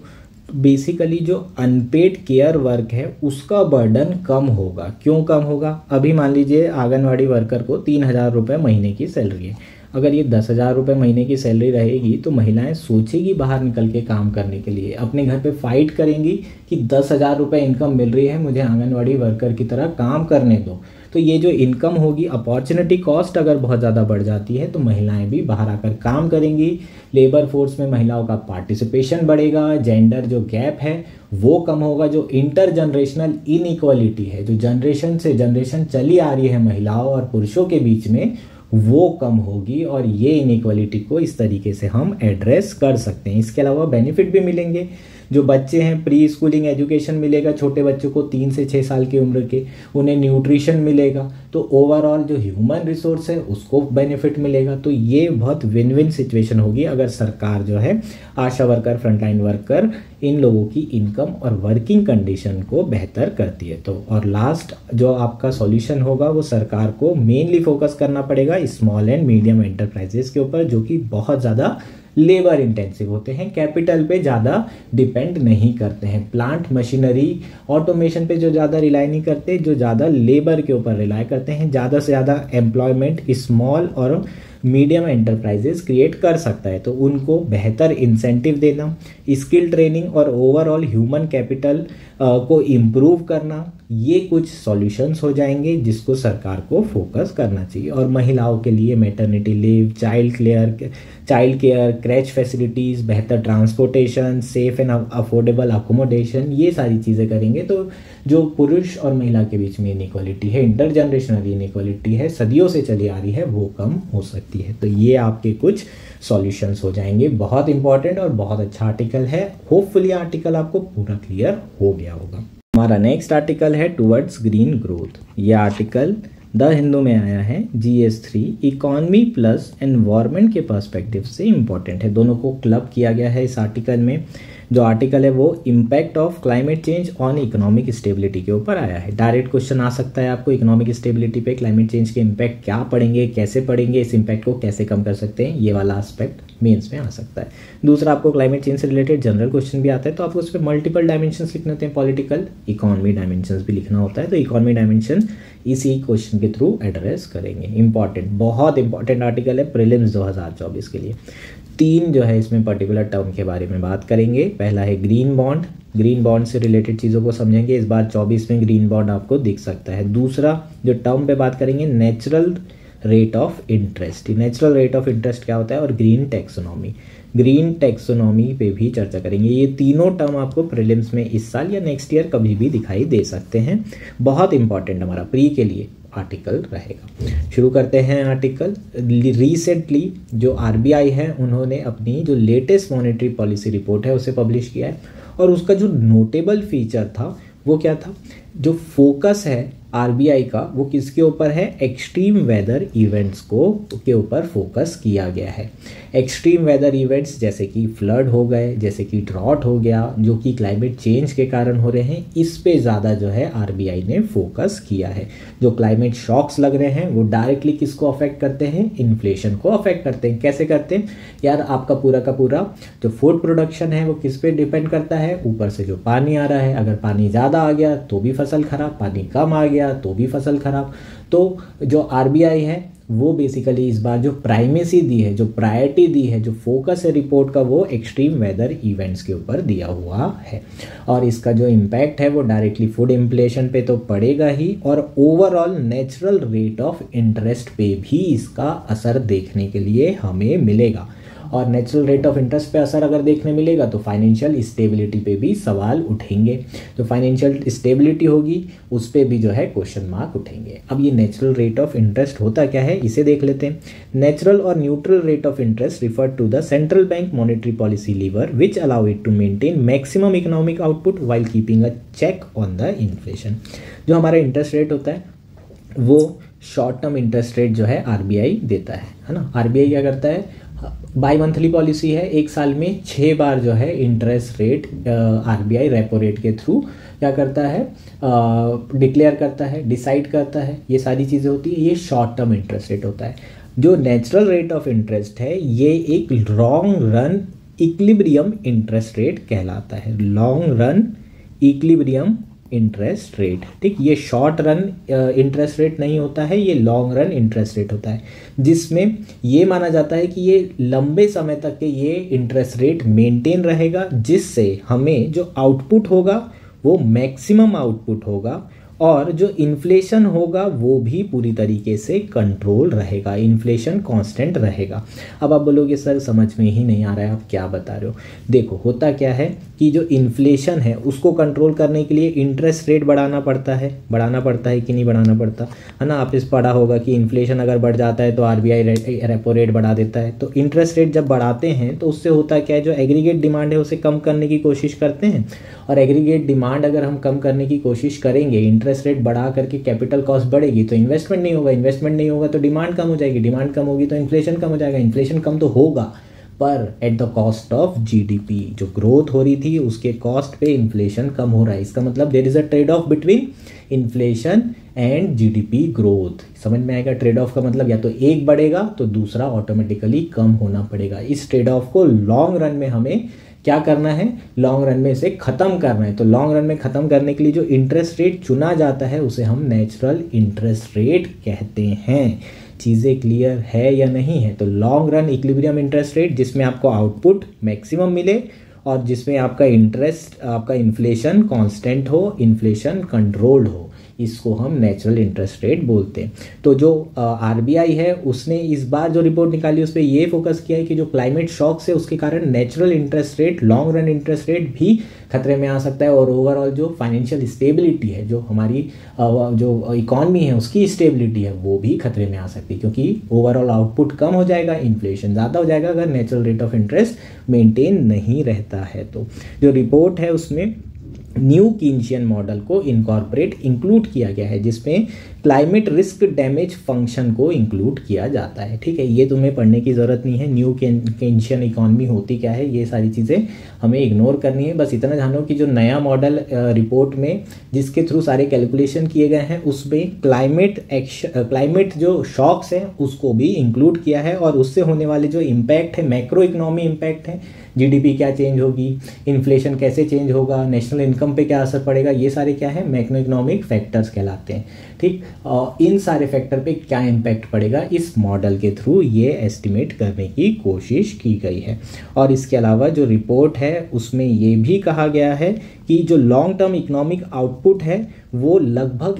बेसिकली जो अनपेड केयर वर्क है उसका बर्डन कम होगा। क्यों कम होगा? अभी मान लीजिए आंगनवाड़ी वर्कर को 3,000 रुपये महीने की सैलरी है। अगर ये 10,000 रुपये महीने की सैलरी रहेगी तो महिलाएं सोचेगी बाहर निकल के काम करने के लिए, अपने घर पे फाइट करेंगी कि 10,000 रुपये इनकम मिल रही है, मुझे आंगनवाड़ी वर्कर की तरह काम करने दो। तो ये जो इनकम होगी, अपॉर्चुनिटी कॉस्ट अगर बहुत ज़्यादा बढ़ जाती है तो महिलाएं भी बाहर आकर काम करेंगी। लेबर फोर्स में महिलाओं का पार्टिसिपेशन बढ़ेगा, जेंडर जो गैप है वो कम होगा। जो इंटर जनरेशनल इनइक्वालिटी है, जो जनरेशन से जनरेशन चली आ रही है महिलाओं और पुरुषों के बीच में, वो कम होगी और ये इनइक्वालिटी को इस तरीके से हम एड्रेस कर सकते हैं। इसके अलावा बेनिफिट भी मिलेंगे। जो बच्चे हैं, प्री स्कूलिंग एजुकेशन मिलेगा छोटे बच्चों को 3 से 6 साल की उम्र के, उन्हें न्यूट्रिशन मिलेगा। तो ओवरऑल जो ह्यूमन रिसोर्स है उसको बेनिफिट मिलेगा। तो ये बहुत विन विन सिचुएशन होगी अगर सरकार जो है आशा वर्कर, फ्रंटलाइन वर्कर, इन लोगों की इनकम और वर्किंग कंडीशन को बेहतर करती है। तो और लास्ट जो आपका सॉल्यूशन होगा वो सरकार को मेनली फोकस करना पड़ेगा स्मॉल एंड मीडियम एंटरप्राइजेस के ऊपर, जो कि बहुत ज़्यादा लेबर इंटेंसिव होते हैं, कैपिटल पे ज़्यादा डिपेंड नहीं करते हैं, प्लांट मशीनरी ऑटोमेशन पे जो ज़्यादा रिलाई नहीं करते, जो ज़्यादा लेबर के ऊपर रिलाई करते हैं। ज़्यादा से ज़्यादा एम्प्लॉयमेंट स्मॉल और मीडियम एंटरप्राइजेस क्रिएट कर सकता है। तो उनको बेहतर इंसेंटिव देना, स्किल ट्रेनिंग और ओवरऑल ह्यूमन कैपिटल को इम्प्रूव करना, ये कुछ सॉल्यूशंस हो जाएंगे जिसको सरकार को फोकस करना चाहिए। और महिलाओं के लिए maternity leave, child care, creche facilities, बेहतर transportation, safe and affordable accommodation, ये सारी चीज़ें करेंगे तो जो पुरुष और महिला के बीच में इनइक्वालिटी है, इंटरजनरेशनल इनइक्वालिटी है, सदियों से चली आ रही है, वो कम हो सकती है। तो ये आपके कुछ सॉल्यूशंस हो जाएंगे। बहुत इंपॉर्टेंट और बहुत अच्छा आर्टिकल है। होपफुली आर्टिकल आपको पूरा क्लियर हो गया होगा। हमारा नेक्स्ट आर्टिकल है टुवर्ड्स ग्रीन ग्रोथ। ये आर्टिकल द हिंदू में आया है, GS3 इकोनॉमी प्लस एनवायरनमेंट के पर्सपेक्टिव से इम्पॉर्टेंट है। दोनों को क्लब किया गया है इस आर्टिकल में। जो आर्टिकल है वो impact of climate change on economic stability के ऊपर आया है। डायरेक्ट क्वेश्चन आ सकता है आपको, इकोनॉमिक स्टेबिलिटी पे क्लाइमेट चेंज के इम्पैक्ट क्या पड़ेंगे, कैसे पड़ेंगे, इस इम्पैक्ट को कैसे कम कर सकते हैं, ये वाला एस्पेक्ट मेंस में आ सकता है। दूसरा, आपको क्लाइमेट चेंज से रिलेटेड जनरल क्वेश्चन भी आता है तो आपको उस पर मल्टीपल डायमेंशंस लिखने होते हैं, पॉलिटिकल, इकोनॉमी डायमेंशंस भी लिखना होता है। तो इकोनॉमी डायमेंशन इसी क्वेश्चन के थ्रू एड्रेस करेंगे। इंपॉर्टेंट, बहुत इंपॉर्टेंट आर्टिकल है प्रीलिम्स 2024 के लिए। 3 जो है इसमें पर्टिकुलर टर्म के बारे में बात करेंगे। पहला है ग्रीन बॉन्ड, ग्रीन बॉन्ड से रिलेटेड चीज़ों को समझेंगे। इस बार 24 में ग्रीन बॉन्ड आपको दिख सकता है। दूसरा जो टर्म पे बात करेंगे, natural rate of interest. Natural rate of interest क्या होता है, और ग्रीन टैक्सोनॉमी, ग्रीन टैक्सोनॉमी पे भी चर्चा करेंगे। ये तीनों टर्म आपको प्रीलिम्स में इस साल या नेक्स्ट ईयर कभी भी दिखाई दे सकते हैं। बहुत इंपॉर्टेंट हमारा प्री के लिए आर्टिकल रहेगा। शुरू करते हैं आर्टिकल। रिसेंटली जो RBI है उन्होंने अपनी जो लेटेस्ट मॉनेटरी पॉलिसी रिपोर्ट है उसे पब्लिश किया है और उसका जो नोटेबल फीचर था वो क्या था, जो फोकस है आरबीआई का वो किसके ऊपर है, एक्सट्रीम वेदर इवेंट्स को के ऊपर फोकस किया गया है। एक्सट्रीम वेदर इवेंट्स जैसे कि फ्लड हो गए, जैसे कि ड्रॉट हो गया, जो कि क्लाइमेट चेंज के कारण हो रहे हैं, इस पे ज़्यादा जो है आरबीआई ने फोकस किया है। जो क्लाइमेट शॉक्स लग रहे हैं वो डायरेक्टली किसको अफेक्ट करते हैं, इन्फ्लेशन को अफेक्ट करते हैं। कैसे करते हैं यार, आपका पूरा का पूरा जो फूड प्रोडक्शन है वो किस पे डिपेंड करता है, ऊपर से जो पानी आ रहा है, अगर पानी ज़्यादा आ गया तो भी फसल खराब, पानी कम आ गया तो भी फसल खराब। तो जो आरबीआई है वो बेसिकली इस बार जो प्राइमेसी दी है, जो प्रायोरिटी दी है, जो फोकस है रिपोर्ट का, वो एक्सट्रीम वेदर इवेंट्स के ऊपर दिया हुआ है। और इसका जो इम्पैक्ट है वो डायरेक्टली फूड इन्फ्लेशन पे तो पड़ेगा ही, और overall natural rate of interest पे भी इसका असर देखने के लिए हमें मिलेगा। और नेचुरल रेट ऑफ इंटरेस्ट पे असर अगर देखने मिलेगा तो फाइनेंशियल स्टेबिलिटी पे भी सवाल उठेंगे। तो फाइनेंशियल स्टेबिलिटी होगी उस पे भी जो है क्वेश्चन मार्क उठेंगे। अब ये नेचुरल रेट ऑफ इंटरेस्ट होता क्या है इसे देख लेते हैं। नेचुरल और neutral rate of interest refer to the central bank monetary policy lever which allow it to maintain maximum economic output while keeping a check on the inflation. जो हमारा इंटरेस्ट रेट होता है वो शॉर्ट टर्म इंटरेस्ट रेट जो है RBI देता है ना। आरबीआई क्या करता है, बाई मंथली पॉलिसी है, एक साल में 6 बार जो है interest rate RBI repo rate के थ्रू क्या करता है, डिक्लेयर करता है, डिसाइड करता है। ये सारी चीज़ें होती है, ये शॉर्ट टर्म इंटरेस्ट रेट होता है। जो नेचुरल रेट ऑफ इंटरेस्ट है ये एक long run equilibrium interest rate कहलाता है। Long run equilibrium interest rate, ठीक। ये शॉर्ट रन इंटरेस्ट रेट नहीं होता है, ये लॉन्ग रन इंटरेस्ट रेट होता है, जिसमें ये माना जाता है कि ये लंबे समय तक के ये इंटरेस्ट रेट मेंटेन रहेगा, जिससे हमें जो आउटपुट होगा वो मैक्सिमम आउटपुट होगा, और जो इन्फ्लेशन होगा वो भी पूरी तरीके से कंट्रोल रहेगा, इन्फ्लेशन कांस्टेंट रहेगा। अब आप बोलोगे सर समझ में ही नहीं आ रहा है, आप क्या बता रहे हो। देखो होता क्या है कि जो इन्फ्लेशन है उसको कंट्रोल करने के लिए इंटरेस्ट रेट बढ़ाना पड़ता है कि नहीं बढ़ाना पड़ता है ना। आप इस पढ़ा होगा कि इन्फ्लेशन अगर बढ़ जाता है तो आरबीआई रेपो रेट बढ़ा देता है। तो इंटरेस्ट रेट जब बढ़ाते हैं तो उससे होता क्या है, जो एग्रीगेट डिमांड है उसे कम करने की कोशिश करते हैं, और एग्रीगेट डिमांड अगर हम कम करने की कोशिश करेंगे, इंटरेस्ट रेट बढ़ा करके कैपिटल कॉस्ट बढ़ेगी तो इन्वेस्टमेंट नहीं होगा तो डिमांड कम हो जाएगी, डिमांड कम होगी तो इन्फ्लेशन कम हो जाएगा, इन्फ्लेशन कम तो होगा पर at the cost of GDP. जो ग्रोथ हो रही थी उसके कॉस्ट पे इन्फ्लेशन कम हो रहा है। इसका मतलब there is a trade off between inflation and GDP growth. समझ में आएगा, ट्रेड ऑफ का मतलब या तो एक बढ़ेगा तो दूसरा ऑटोमेटिकली कम होना पड़ेगा। इस ट्रेड ऑफ को लॉन्ग रन में हमें क्या करना है, लॉन्ग रन में इसे ख़त्म करना है। तो लॉन्ग रन में ख़त्म करने के लिए जो इंटरेस्ट रेट चुना जाता है उसे हम नेचुरल इंटरेस्ट रेट कहते हैं। चीज़ें क्लियर है या नहीं है। तो long run equilibrium interest rate जिसमें आपको आउटपुट मैक्सिमम मिले और जिसमें आपका इंटरेस्ट, आपका इन्फ्लेशन कांस्टेंट हो, इन्फ्लेशन कंट्रोल्ड हो, इसको हम नेचुरल इंटरेस्ट रेट बोलते हैं। तो जो आरबीआई है उसने इस बार जो रिपोर्ट निकाली उस पर ये फोकस किया है कि जो क्लाइमेट शॉक्स है उसके कारण natural interest rate, long run interest rate भी खतरे में आ सकता है, और ओवरऑल जो फाइनेंशियल स्टेबिलिटी है, जो हमारी जो इकॉनमी है उसकी स्टेबिलिटी है वो भी खतरे में आ सकती है, क्योंकि ओवरऑल आउटपुट कम हो जाएगा, इन्फ्लेशन ज़्यादा हो जाएगा अगर natural rate of interest maintain नहीं रहता है। तो जो रिपोर्ट है उसमें न्यू कीनशियन मॉडल को इंक्लूड किया गया है, जिसमें क्लाइमेट रिस्क डैमेज फंक्शन को इंक्लूड किया जाता है। ठीक है, ये तुम्हें पढ़ने की ज़रूरत नहीं है। न्यू कीनशियन इकॉनमी होती क्या है, ये सारी चीज़ें हमें इग्नोर करनी है। बस इतना जानो कि जो नया मॉडल रिपोर्ट में जिसके थ्रू सारे कैलकुलेशन किए गए हैं उसमें क्लाइमेट जो शॉक्स हैं उसको भी इंक्लूड किया है, और उससे होने वाले जो इम्पैक्ट है, मैक्रो इकोनॉमी इम्पैक्ट है, जीडीपी क्या चेंज होगी, इन्फ्लेशन कैसे चेंज होगा, नेशनल इनकम पे क्या असर पड़ेगा, ये सारे क्या है मैक्रो इकोनॉमिक फैक्टर्स कहलाते हैं। ठीक, इन सारे फैक्टर पे क्या इम्पैक्ट पड़ेगा इस मॉडल के थ्रू ये एस्टिमेट करने की कोशिश की गई है। और इसके अलावा जो रिपोर्ट है उसमें ये भी कहा गया है कि जो लॉन्ग टर्म इकोनॉमिक आउटपुट है वो लगभग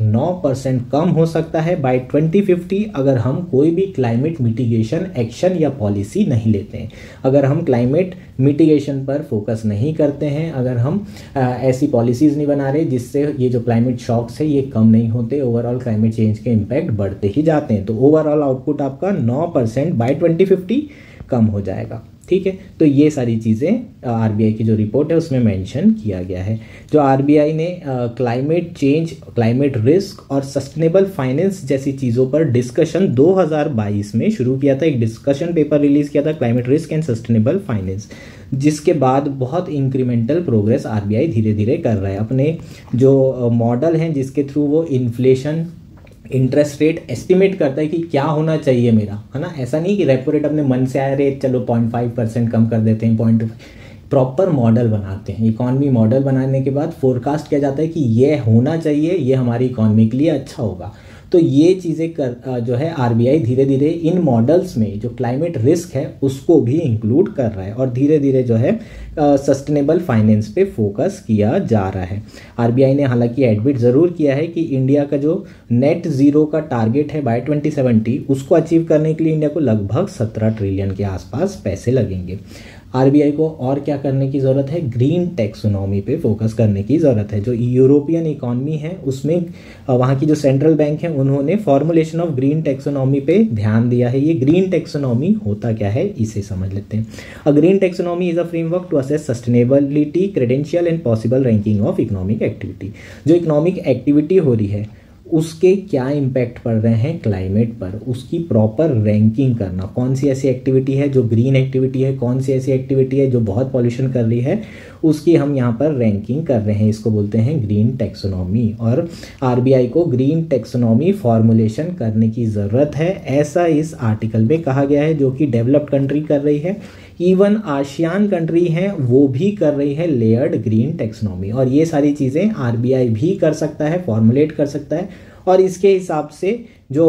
9% कम हो सकता है बाय 2050 अगर हम कोई भी क्लाइमेट मिटिगेशन एक्शन या पॉलिसी नहीं लेते हैं। अगर हम क्लाइमेट मिटिगेशन पर फोकस नहीं करते हैं, अगर हम ऐसी पॉलिसीज़ नहीं बना रहे जिससे ये जो क्लाइमेट शॉक्स है ये कम नहीं होते, ओवरऑल क्लाइमेट चेंज के इम्पैक्ट बढ़ते ही जाते हैं, तो ओवरऑल आउटपुट आपका 9% बाय 2050 कम हो जाएगा। ठीक है। तो ये सारी चीज़ें आरबीआई की जो रिपोर्ट है उसमें मेंशन किया गया है। जो आरबीआई ने क्लाइमेट चेंज, क्लाइमेट रिस्क और सस्टेनेबल फाइनेंस जैसी चीज़ों पर डिस्कशन 2022 में शुरू किया था। एक डिस्कशन पेपर रिलीज किया था, climate risk and sustainable finance, जिसके बाद बहुत इंक्रीमेंटल प्रोग्रेस आरबीआई धीरे धीरे कर रहा है। अपने जो मॉडल हैं जिसके थ्रू वो इन्फ्लेशन, इंटरेस्ट रेट एस्टिमेट करता है कि क्या होना चाहिए मेरा, है ना। ऐसा नहीं कि रेपो रेट अपने मन से आया रेट चलो 0.5% कम कर देते हैं, 0.5, प्रॉपर मॉडल बनाते हैं। इकॉनमी मॉडल बनाने के बाद फोरकास्ट किया जाता है कि ये होना चाहिए, ये हमारी इकॉनमी के लिए अच्छा होगा। तो ये चीज़ें जो है आरबीआई धीरे धीरे इन मॉडल्स में जो क्लाइमेट रिस्क है उसको भी इंक्लूड कर रहा है और धीरे धीरे जो है सस्टेनेबल फाइनेंस पे फोकस किया जा रहा है। आरबीआई ने हालांकि एडमिट ज़रूर किया है कि इंडिया का जो नेट ज़ीरो का टारगेट है बाय 2070 उसको अचीव करने के लिए इंडिया को लगभग 17 ट्रिलियन के आसपास पैसे लगेंगे। आरबीआई को और क्या करने की ज़रूरत है, ग्रीन टैक्सोनॉमी पे फोकस करने की ज़रूरत है। जो यूरोपियन इकॉनमी है उसमें वहाँ की जो सेंट्रल बैंक है उन्होंने फॉर्मुलेशन ऑफ ग्रीन टैक्सोनॉमी पे ध्यान दिया है। ये ग्रीन टैक्सोनॉमी होता क्या है इसे समझ लेते हैं। A green taxonomy is a framework to assess sustainability, credential and possible ranking of economic activity. जो इकोनॉमिक एक्टिविटी हो रही है उसके क्या इम्पैक्ट पड़ रहे हैं क्लाइमेट पर, उसकी प्रॉपर रैंकिंग करना। कौन सी ऐसी एक्टिविटी है जो ग्रीन एक्टिविटी है, कौन सी ऐसी एक्टिविटी है जो बहुत पॉल्यूशन कर रही है, उसकी हम यहाँ पर रैंकिंग कर रहे हैं। इसको बोलते हैं ग्रीन टैक्सोनॉमी। और आरबीआई को ग्रीन टैक्सोनॉमी फॉर्मुलेशन करने की ज़रूरत है, ऐसा इस आर्टिकल में कहा गया है, जो कि डेवलप्ड कंट्री कर रही है। इवन आसियान कंट्री हैं वो भी कर रही है लेयर्ड ग्रीन टैक्सोनॉमी। और ये सारी चीज़ें आरबीआई भी कर सकता है, फॉर्मुलेट कर सकता है और इसके हिसाब से जो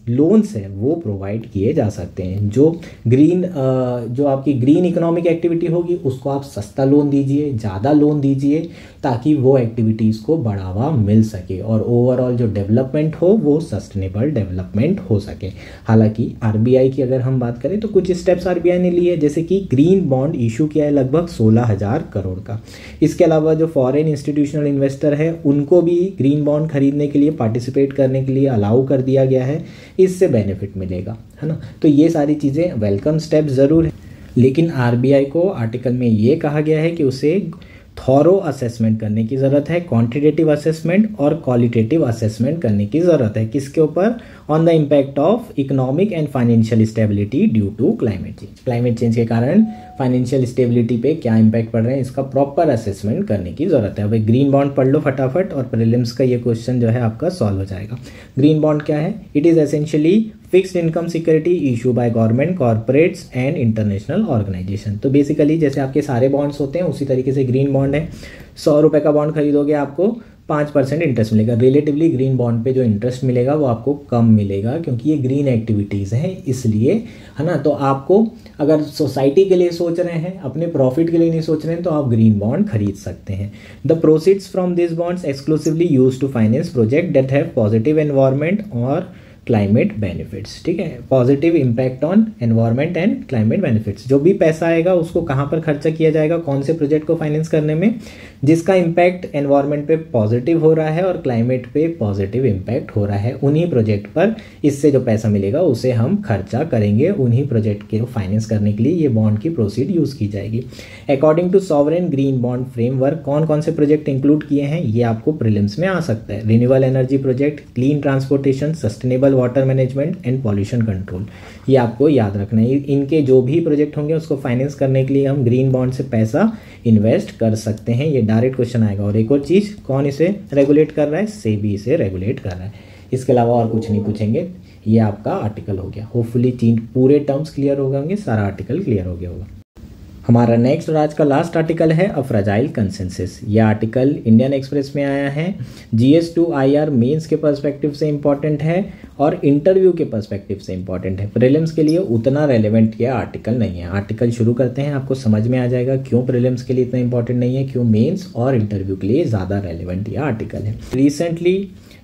लोन्स हैं वो प्रोवाइड किए जा सकते हैं। जो जो आपकी ग्रीन इकोनॉमिक एक्टिविटी होगी उसको आप सस्ता लोन दीजिए, ज़्यादा लोन दीजिए, ताकि वो एक्टिविटीज़ को बढ़ावा मिल सके और ओवरऑल जो डेवलपमेंट हो वो सस्टेनेबल डेवलपमेंट हो सके। हालांकि आरबीआई की अगर हम बात करें तो कुछ स्टेप्स आरबीआई ने लिए, जैसे कि ग्रीन बॉन्ड इशू किया है लगभग 16,000 करोड़ का। इसके अलावा जो फॉरेन इंस्टीट्यूशनल इन्वेस्टर है उनको भी ग्रीन बॉन्ड खरीदने के लिए, पार्टिसिपेट करने के लिए अलाउ कर दिया गया है, इससे बेनिफिट मिलेगा, है ना। तो ये सारी चीज़ें वेलकम स्टेप ज़रूर है, लेकिन आरबीआई को आर्टिकल में ये कहा गया है कि उसे थॉरो असेसमेंट करने की ज़रूरत है, क्वांटिटेटिव असेसमेंट और क्वालिटेटिव असेसमेंट करने की ज़रूरत है। किसके ऊपर? On the impact of economic and financial stability due to climate change. Climate change के कारण फाइनेंशियल स्टेबिलिटी पे क्या इम्पैक्ट पड़ रहे हैं इसका प्रॉपर असेसमेंट करने की ज़रूरत है। भाई ग्रीन बॉन्ड पढ़ लो फटाफट और प्रीलिम्स का ये क्वेश्चन जो है आपका सॉल्व हो जाएगा। ग्रीन बॉन्ड क्या है? It is essentially fixed income security issue by government, corporates and international organisation. तो बेसिकली जैसे आपके सारे बॉन्ड्स होते हैं उसी तरीके से ग्रीन बॉन्ड है। 100 रुपये का बॉन्ड खरीदोगे आपको 5% इंटरेस्ट मिलेगा। रिलेटिवली ग्रीन बॉन्ड पे जो इंटरेस्ट मिलेगा वो आपको कम मिलेगा, क्योंकि ये ग्रीन एक्टिविटीज़ हैं इसलिए, है ना। तो आपको अगर सोसाइटी के लिए सोच रहे हैं, अपने प्रॉफिट के लिए नहीं सोच रहे हैं, तो आप ग्रीन बॉन्ड खरीद सकते हैं। The proceeds from this bonds exclusively use to finance project that have positive environment और क्लाइमेट बेनिफिट्स। ठीक है, positive impact on environment and climate benefits. जो भी पैसा आएगा उसको कहाँ पर खर्चा किया जाएगा, कौन से प्रोजेक्ट को फाइनेंस करने में, जिसका इम्पैक्ट एनवायरमेंट पे पॉजिटिव हो रहा है और क्लाइमेट पे पॉजिटिव इम्पैक्ट हो रहा है, उन्हीं प्रोजेक्ट पर इससे जो पैसा मिलेगा उसे हम खर्चा करेंगे। उन्हीं प्रोजेक्ट के फाइनेंस करने के लिए ये बॉन्ड की प्रोसीड यूज़ की जाएगी। According to sovereign green bond framework कौन कौन से प्रोजेक्ट इंक्लूड किए हैं ये आपको प्रीलिम्स में आ सकता है। Renewable energy project, clean transportation, sustainable water management and pollution control, ये आपको याद रखना है। इनके जो भी प्रोजेक्ट होंगे उसको फाइनेंस करने के लिए हम ग्रीन बॉन्ड से पैसा इन्वेस्ट कर सकते हैं। ये डायरेक्ट क्वेश्चन आएगा। और एक और चीज़, कौन इसे रेगुलेट कर रहा है? सेबी इसे रेगुलेट कर रहा है। इसके अलावा और कुछ नहीं पूछेंगे। ये आपका आर्टिकल हो गया। होपफुली 3 पूरे टर्म्स क्लियर हो गए होंगे, सारा आर्टिकल क्लियर हो गया होगा। हमारा नेक्स्ट और आज का लास्ट आर्टिकल है अ फ्रेजाइल कंसेंसस। यह आर्टिकल इंडियन एक्सप्रेस में आया है। GS2IR मेंस के पर्सपेक्टिव से इंपॉर्टेंट है और इंटरव्यू के पर्सपेक्टिव से इंपॉर्टेंट है। प्रीलिम्स के लिए उतना रेलेवेंट यह आर्टिकल नहीं है। आर्टिकल शुरू करते हैं, आपको समझ में आ जाएगा क्यों प्रीलिम्स के लिए इतना इंपॉर्टेंट नहीं है, क्यों मेंस और इंटरव्यू के लिए ज़्यादा रेलेवेंट यह आर्टिकल है। रिसेंटली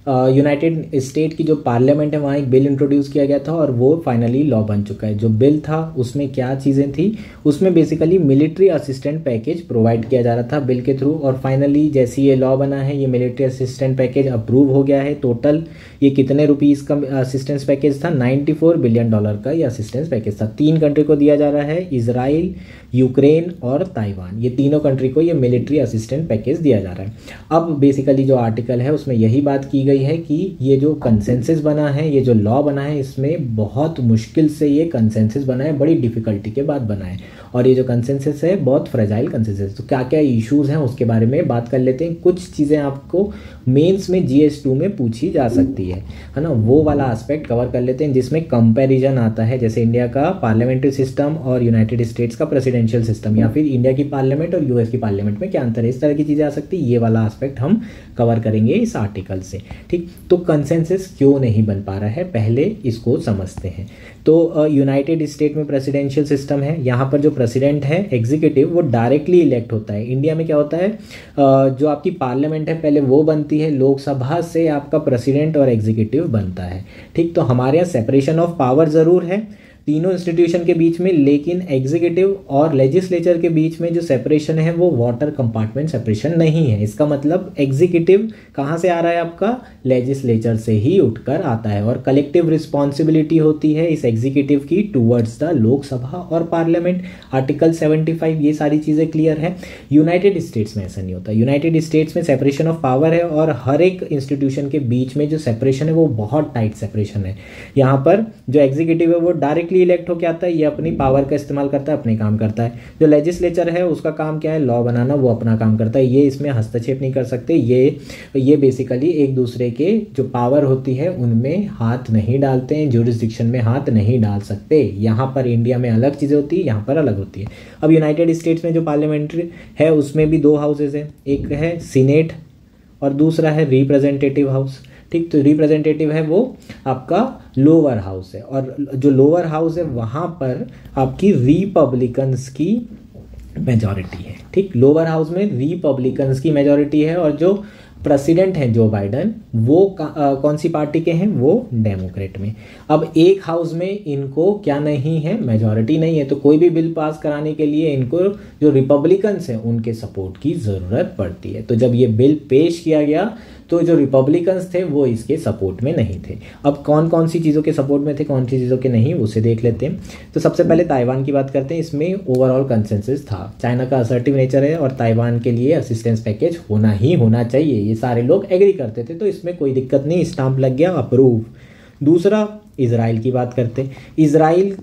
यूनाइटेड स्टेट की जो पार्लियामेंट है वहाँ एक बिल इंट्रोड्यूस किया गया था और वो फाइनली लॉ बन चुका है। जो बिल था उसमें क्या चीज़ें थी, उसमें basically military assistant package provide किया जा रहा था बिल के थ्रू, और फाइनली जैसे ये लॉ बना है, ये मिलिट्री असिस्टेंट पैकेज अप्रूव हो गया है। टोटल ये कितने रुपीज़ का असिस्टेंस पैकेज था, $94 बिलियन का ये असिस्टेंस पैकेज था। 3 कंट्री को दिया जा रहा है, इजराइल, यूक्रेन और ताइवान, ये तीनों कंट्री को ये मिलिट्री असिस्टेंट पैकेज दिया जा रहा है। अब बेसिकली जो आर्टिकल है उसमें यही बात की गई है कि ये जो कंसेंसस बना है, ये जो लॉ बना है, इसमें बहुत मुश्किल से ये कंसेंसस बना है, बड़ी डिफिकल्टी के बाद बना है, और ये जो कंसेंसस है बहुत फ्रेजाइल कंसेंसस। तो क्या क्या इश्यूज हैं उसके बारे में बात कर लेते हैं। कुछ चीज़ें आपको मेंस में GS2 में पूछी जा सकती है ना, वो वाला एस्पेक्ट कवर कर लेते हैं जिसमें कंपैरिजन आता है, जैसे इंडिया का पार्लियामेंट्री सिस्टम और यूनाइटेड स्टेट्स का प्रेसिडेंशियल सिस्टम, या फिर इंडिया की पार्लियामेंट और US की पार्लियामेंट में क्या अंतर है, इस तरह की चीज़ें आ सकती है। ये वाला एस्पेक्ट हम कवर करेंगे इस आर्टिकल से। ठीक, तो कंसेंसस क्यों नहीं बन पा रहा है, पहले इसको समझते हैं। तो यूनाइटेड स्टेट में प्रेसिडेंशियल सिस्टम है, यहाँ पर जो प्रेसिडेंट है एग्जीक्यूटिव वो डायरेक्टली इलेक्ट होता है। इंडिया में क्या होता है, जो आपकी पार्लियामेंट है पहले वो बनती है, लोकसभा से आपका प्रेसिडेंट और एग्जीक्यूटिव बनता है। ठीक, तो हमारे यहाँ सेपरेशन ऑफ पावर ज़रूर है तीनों इंस्टीट्यूशन के बीच में, लेकिन एग्जीक्यूटिव और लेजिस्लेचर के बीच में जो सेपरेशन है वो वाटर कंपार्टमेंट सेपरेशन नहीं है। इसका मतलब एग्जीक्यूटिव कहाँ से आ रहा है, आपका लेजिस्लेचर से ही उठकर आता है, और कलेक्टिव रिस्पॉन्सिबिलिटी होती है इस एग्जीक्यूटिव की टूवर्ड्स द लोकसभा और पार्लियामेंट। आर्टिकल 75 ये सारी चीज़ें क्लियर है। यूनाइटेड स्टेट्स में ऐसा नहीं होता। यूनाइटेड स्टेट्स में सेपरेशन ऑफ पावर है, और हर एक इंस्टीट्यूशन के बीच में जो सेपरेशन है वो बहुत टाइट सेपरेशन है। यहाँ पर जो एग्जीक्यूटिव है वो डायरेक्टली इलेक्ट होकर आता है, ये अपनी पावर का इस्तेमाल करता है, अपने काम करता है। जो लेजिस्लेचर है उसका काम क्या है, लॉ बनाना, वो अपना काम करता है, ये इसमें हस्तक्षेप नहीं कर सकते। ये बेसिकली एक दूसरे के जो पावर होती है उनमें हाथ नहीं डालते हैं, ज्यूरिसडिक्शन में हाथ नहीं डाल सकते। यहाँ पर इंडिया में अलग चीज़ें होती है, यहाँ पर अलग होती है। अब यूनाइटेड स्टेट्स में जो पार्लियामेंट्री है उसमें भी 2 हाउसेज हैं, एक है सीनेट और दूसरा है रिप्रेजेंटेटिव हाउस। ठीक, तो रिप्रेजेंटेटिव है वो आपका लोअर हाउस है, और जो लोअर हाउस है वहाँ पर आपकी रिपब्लिकन्स की मेजॉरिटी है। ठीक, लोअर हाउस में रिपब्लिकन्स की मेजॉरिटी है, और जो प्रेसिडेंट हैं जो बाइडन वो कौन सी पार्टी के हैं, वो डेमोक्रेट में। अब एक हाउस में इनको क्या नहीं है, मेजॉरिटी नहीं है, तो कोई भी बिल पास कराने के लिए इनको जो रिपब्लिकन्स हैं उनके सपोर्ट की ज़रूरत पड़ती है। तो जब ये बिल पेश किया गया तो जो रिपब्लिकन्स थे वो इसके सपोर्ट में नहीं थे। अब कौन कौन सी चीज़ों के सपोर्ट में थे, कौन सी चीज़ों के नहीं, उसे देख लेते हैं। तो सबसे पहले ताइवान की बात करते हैं। इसमें ओवरऑल कंसेंसस था, चाइना का असर्टिव नेचर है और ताइवान के लिए असिस्टेंस पैकेज होना ही होना चाहिए, ये सारे लोग एग्री करते थे, तो इसमें कोई दिक्कत नहीं, स्टाम्प लग गया, अप्रूव। दूसरा इजराइल की बात करते हैं। इजराइल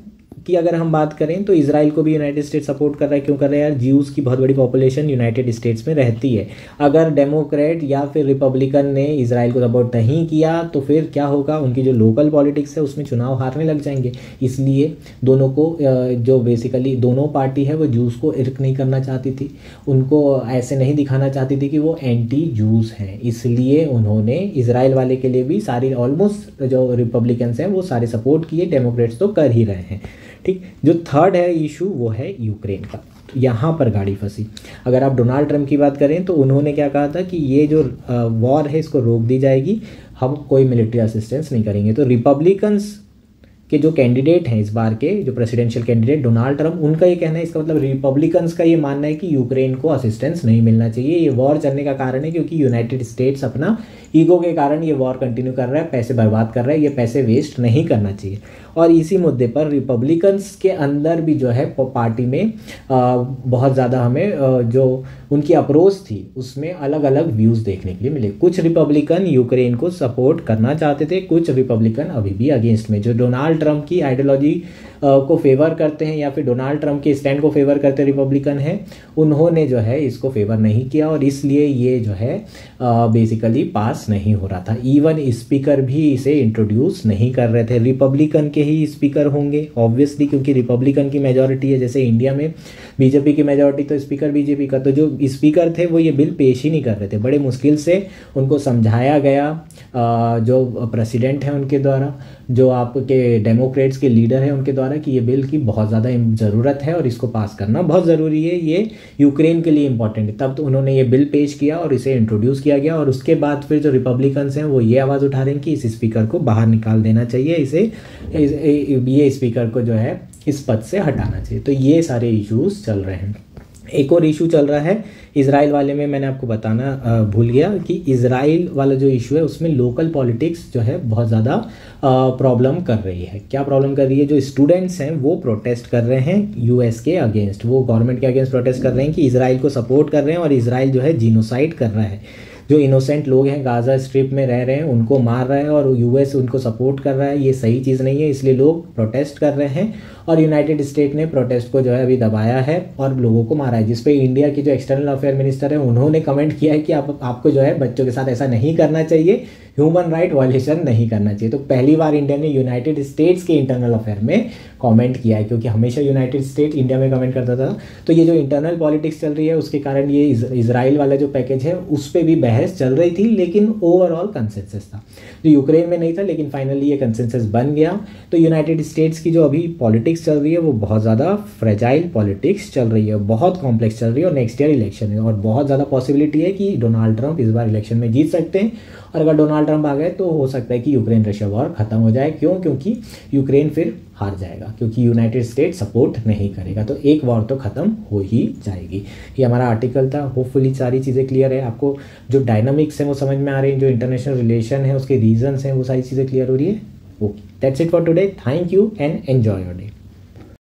की अगर हम बात करें तो इजराइल को भी यूनाइटेड स्टेट सपोर्ट कर रहा है। क्यों कर रहा है यार, ज्यूज़ की बहुत बड़ी पॉपुलेशन यूनाइटेड स्टेट्स में रहती है। अगर डेमोक्रेट या फिर रिपब्लिकन ने इजराइल को सपोर्ट नहीं किया तो फिर क्या होगा, उनकी जो लोकल पॉलिटिक्स है उसमें चुनाव हारने लग जाएंगे। इसलिए दोनों को जो बेसिकली दोनों पार्टी है वो ज्यूज़ को इर्क नहीं करना चाहती थी, उनको ऐसे नहीं दिखाना चाहती थी कि वो एंटी ज्यूज़ हैं, इसलिए उन्होंने इजराइल वाले के लिए भी सारी ऑलमोस्ट जो रिपब्लिकन्स हैं वो सारे सपोर्ट किए, डेमोक्रेट्स तो कर ही रहे हैं। ठीक, जो थर्ड है इशू वो है यूक्रेन का। तो यहाँ पर गाड़ी फंसी। अगर आप डोनाल्ड ट्रंप की बात करें तो उन्होंने क्या कहा था कि ये जो वॉर है इसको रोक दी जाएगी, हम कोई मिलिट्री असिस्टेंस नहीं करेंगे। तो रिपब्लिकन्स के जो कैंडिडेट हैं इस बार के जो प्रेसिडेंशियल कैंडिडेट डोनाल्ड ट्रंप, उनका ये कहना है, इसका मतलब रिपब्लिकन्स का ये मानना है कि यूक्रेन को असिस्टेंस नहीं मिलना चाहिए। ये वॉर चलने का कारण है क्योंकि यूनाइटेड स्टेट्स अपना ईगो के कारण ये वॉर कंटिन्यू कर रहा है, पैसे बर्बाद कर रहा है, ये पैसे वेस्ट नहीं करना चाहिए। और इसी मुद्दे पर रिपब्लिकन्स के अंदर भी जो है पार्टी में बहुत ज़्यादा हमें जो उनकी अप्रोच थी उसमें अलग अलग व्यूज़ देखने के लिए मिले। कुछ रिपब्लिकन यूक्रेन को सपोर्ट करना चाहते थे, कुछ रिपब्लिकन अभी भी अगेंस्ट में, जो डोनाल्ड ट्रंप की आइडियोलॉजी को फेवर करते हैं या फिर डोनाल्ड ट्रंप के स्टैंड को फेवर करते रिपब्लिकन हैं, उन्होंने जो है इसको फेवर नहीं किया और इसलिए ये जो है बेसिकली पास नहीं हो रहा था। इवन स्पीकर भी इसे इंट्रोड्यूस नहीं कर रहे थे। रिपब्लिकन के ही स्पीकर होंगे ऑब्वियसली, क्योंकि रिपब्लिकन की मेजॉरिटी है। जैसे इंडिया में बीजेपी की मेजॉरिटी तो स्पीकर बीजेपी का, तो जो स्पीकर थे वो ये बिल पेश ही नहीं कर रहे थे। बड़े मुश्किल से उनको समझाया गया, जो प्रेसिडेंट हैं उनके द्वारा, जो आपके डेमोक्रेट्स के लीडर हैं उनके द्वारा, कि ये बिल की बहुत ज़्यादा ज़रूरत है और इसको पास करना बहुत ज़रूरी है, ये यूक्रेन के लिए इंपॉर्टेंट है। तब तो उन्होंने ये बिल पेश किया और इसे इंट्रोड्यूस किया गया। और उसके बाद फिर जो जो रिपब्लिकन्स हैं वो ये आवाज़ उठा रहे हैं कि इस स्पीकर को बाहर निकाल देना चाहिए, ये स्पीकर को जो है इस पद से हटाना चाहिए। तो ये सारे इश्यूज चल रहे हैं। एक और इशू चल रहा है इजराइल वाले में, मैंने आपको बताना भूल गया कि इजराइल वाला जो इशू है उसमें लोकल पॉलिटिक्स जो है बहुत ज़्यादा प्रॉब्लम कर रही है। क्या प्रॉब्लम कर रही है? जो स्टूडेंट्स हैं वो प्रोटेस्ट कर रहे हैं यूएस के अगेंस्ट, वो गवर्नमेंट के अगेंस्ट प्रोटेस्ट कर रहे हैं कि इजराइल को सपोर्ट कर रहे हैं और इजराइल जो है जीनोसाइड कर रहा है। जो इनोसेंट लोग हैं गाजा स्ट्रिप में रह रहे हैं उनको मार रहा है और यूएस उनको सपोर्ट कर रहा है, ये सही चीज़ नहीं है, इसलिए लोग प्रोटेस्ट कर रहे हैं। और यूनाइटेड स्टेट ने प्रोटेस्ट को जो है अभी दबाया है और लोगों को मारा है, जिसपे इंडिया की जो एक्सटर्नल अफेयर मिनिस्टर है उन्होंने कमेंट किया है कि आपको जो है बच्चों के साथ ऐसा नहीं करना चाहिए, ह्यूमन राइट वायलेशन नहीं करना चाहिए। तो पहली बार इंडिया ने यूनाइटेड स्टेट्स के इंटरनल अफेयर में कमेंट किया है, क्योंकि हमेशा यूनाइटेड स्टेट इंडिया में कमेंट करता था। तो ये जो इंटरनल पॉलिटिक्स चल रही है उसके कारण ये इजराइल वाला जो पैकेज है उस पर भी बहस चल रही थी, लेकिन ओवरऑल कंसेंसस था। जो यूक्रेन में नहीं था, लेकिन फाइनली ये कंसेंसस बन गया। तो यूनाइटेड स्टेट्स की जो अभी पॉलिटिक्स चल रही है वो बहुत ज़्यादा फ्रेजाइल पॉलिटिक्स चल रही है, बहुत कॉम्प्लेक्स चल रही है और नेक्स्ट ईयर इलेक्शन है और बहुत ज़्यादा पॉसिबिलिटी है कि डोनाल्ड ट्रंप इस बार इलेक्शन में जीत सकते हैं। और अगर डोनाल्ड ट्रंप आ गए तो हो सकता है कि यूक्रेन रशिया वॉर खत्म हो जाए। क्यों? क्योंकि यूक्रेन फिर हार जाएगा, क्योंकि यूनाइटेड स्टेट सपोर्ट नहीं करेगा, तो एक वॉर तो खत्म हो ही जाएगी। ये हमारा आर्टिकल था। होपफुली सारी चीज़ें क्लियर है, आपको जो डायनामिक्स हैं वो समझ में आ रही हैं, जो इंटरनेशनल रिलेशन है उसके रीजंस हैं वो सारी चीज़ें क्लियर हो रही है। Okay, that's it for today. Thank you and enjoy your day.